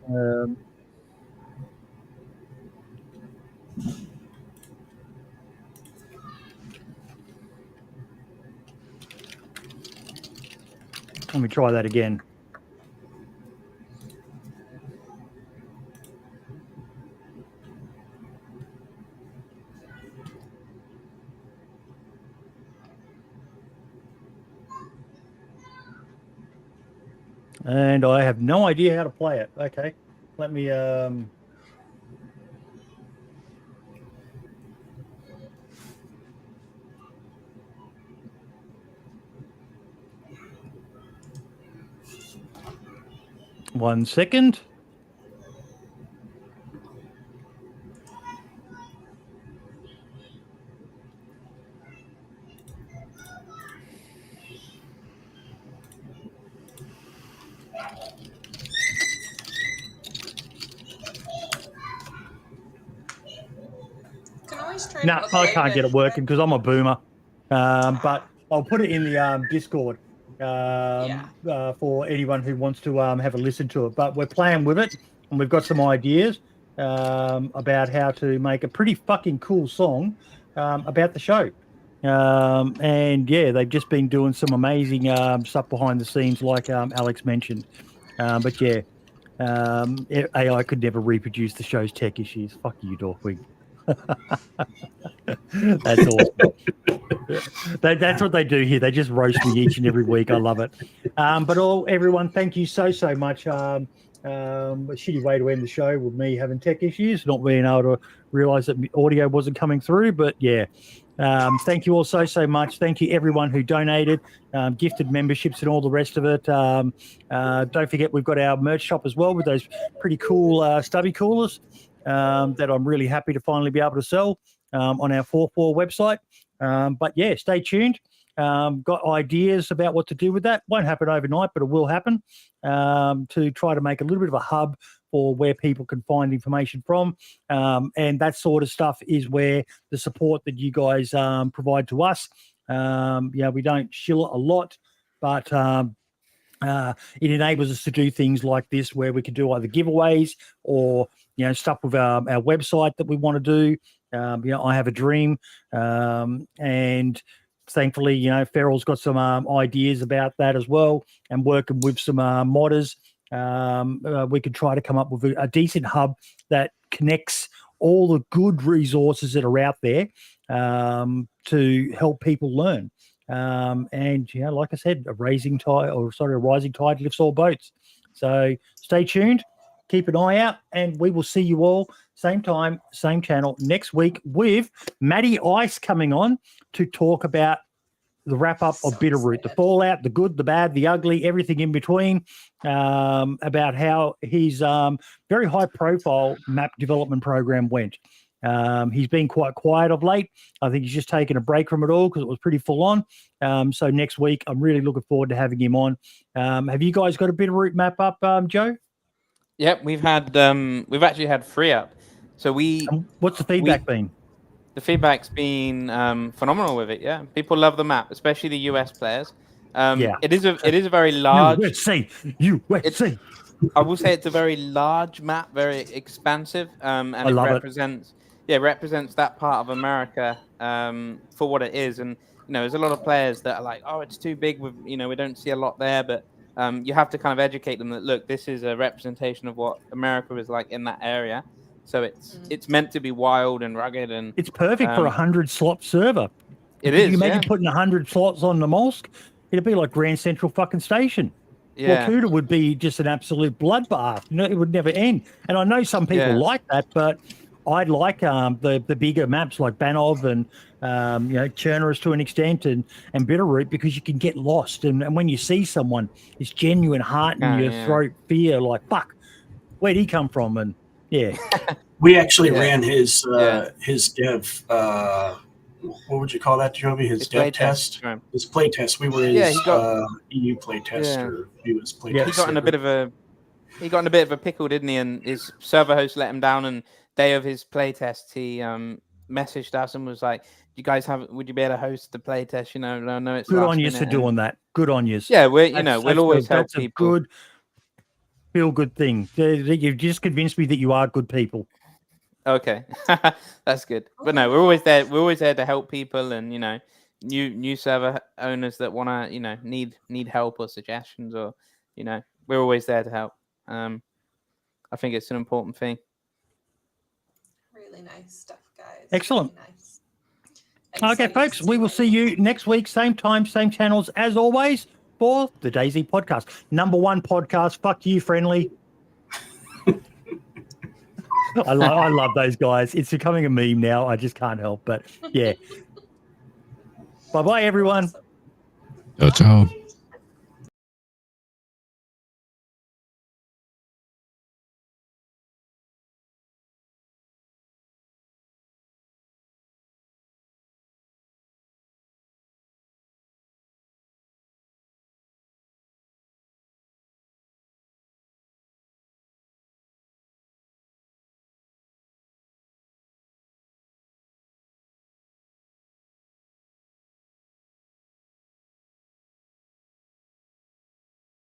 Let me try that again. And I have no idea how to play it. Okay, let me. One second. No, I can't get it working because I'm a boomer. But I'll put it in the Discord for anyone who wants to have a listen to it. But we're playing with it, and we've got some ideas about how to make a pretty fucking cool song about the show. And yeah, they've just been doing some amazing stuff behind the scenes, like Alex mentioned. But yeah, AI could never reproduce the show's tech issues. Fuck you, Dorkwig. That's awesome. That's what they do here. They just roast me each and every week. I love it. But everyone, thank you so much. A shitty way to end the show with me having tech issues, not being able to realize that audio wasn't coming through. But yeah, thank you all so much. Thank you everyone who donated, gifted memberships and all the rest of it. Don't forget, we've got our merch shop as well with those pretty cool stubby coolers that I'm really happy to finally be able to sell on our 4.4 website. But yeah, stay tuned. Got ideas about what to do with that. Won't happen overnight, but it will happen, to try to make a little bit of a hub for where people can find information from. And that sort of stuff is where the support that you guys provide to us. We don't shill a lot, but it enables us to do things like this where we can do either giveaways or stuff with our website that we want to do. I have a dream, and thankfully, Ferrell's got some ideas about that as well, and working with some modders, we could try to come up with a decent hub that connects all the good resources that are out there to help people learn. And like I said, a rising tide lifts all boats. So stay tuned. Keep an eye out, and we will see you all same time, same channel next week with Matty Ice coming on to talk about the wrap-up of Bitterroot, the fallout, the good, the bad, the ugly, everything in between, about how his very high-profile map development program went. He's been quite quiet of late. I think he's just taken a break from it all because it was pretty full-on. So next week, I'm really looking forward to having him on. Have you guys got a Bitterroot map up, Joe? Yep, we've actually had 3 up. So what's the feedback been? The feedback's been phenomenal with it. Yeah, people love the map, especially the US players. It is a very large USA. I will say it's a very large map, very expansive, and it represents that part of America for what it is. And there's a lot of players that are like, oh, it's too big. We don't see a lot there, but you have to kind of educate them that, look, this is a representation of what America is like in that area. So it's meant to be wild and rugged, and it's perfect for a 100-slot server. It is. You imagine putting 100 slots on the Molsk? It'd be like Grand Central fucking Station. Yeah. Wakuta would be just an absolute bloodbath. It would never end. And I know some people like that, but I like the bigger maps like Banov and Chernarus to an extent, and Bitterroot, because you can get lost. And when you see someone, it's genuine heart in your throat, fear, like, fuck, where'd he come from? And yeah. We actually ran his dev, what would you call that, Joby? His dev test? His play test. We were his EU play test, or he was play test. He got in a bit of a he got in a bit of a pickle, didn't he? And his server host let him down. And day of his playtest, he messaged us and was like, "You guys would you be able to host the playtest? You know, no, it's good on you for doing that. Good on you. Yeah, we'll always help people. Good, feel good thing. You've just convinced me that you are good people. Okay, that's good. But no, we're always there. We're always there to help people, and new server owners that wanna need help or suggestions, or we're always there to help. I think it's an important thing. Really nice stuff, guys. Excellent. Really nice. Okay, folks, we will see you next week, same time, same channels as always for the DayZ Podcast. #1 podcast, fuck you friendly. I love those guys. It's becoming a meme now. I just can't help but yeah. Bye-bye, everyone. Ciao, ciao.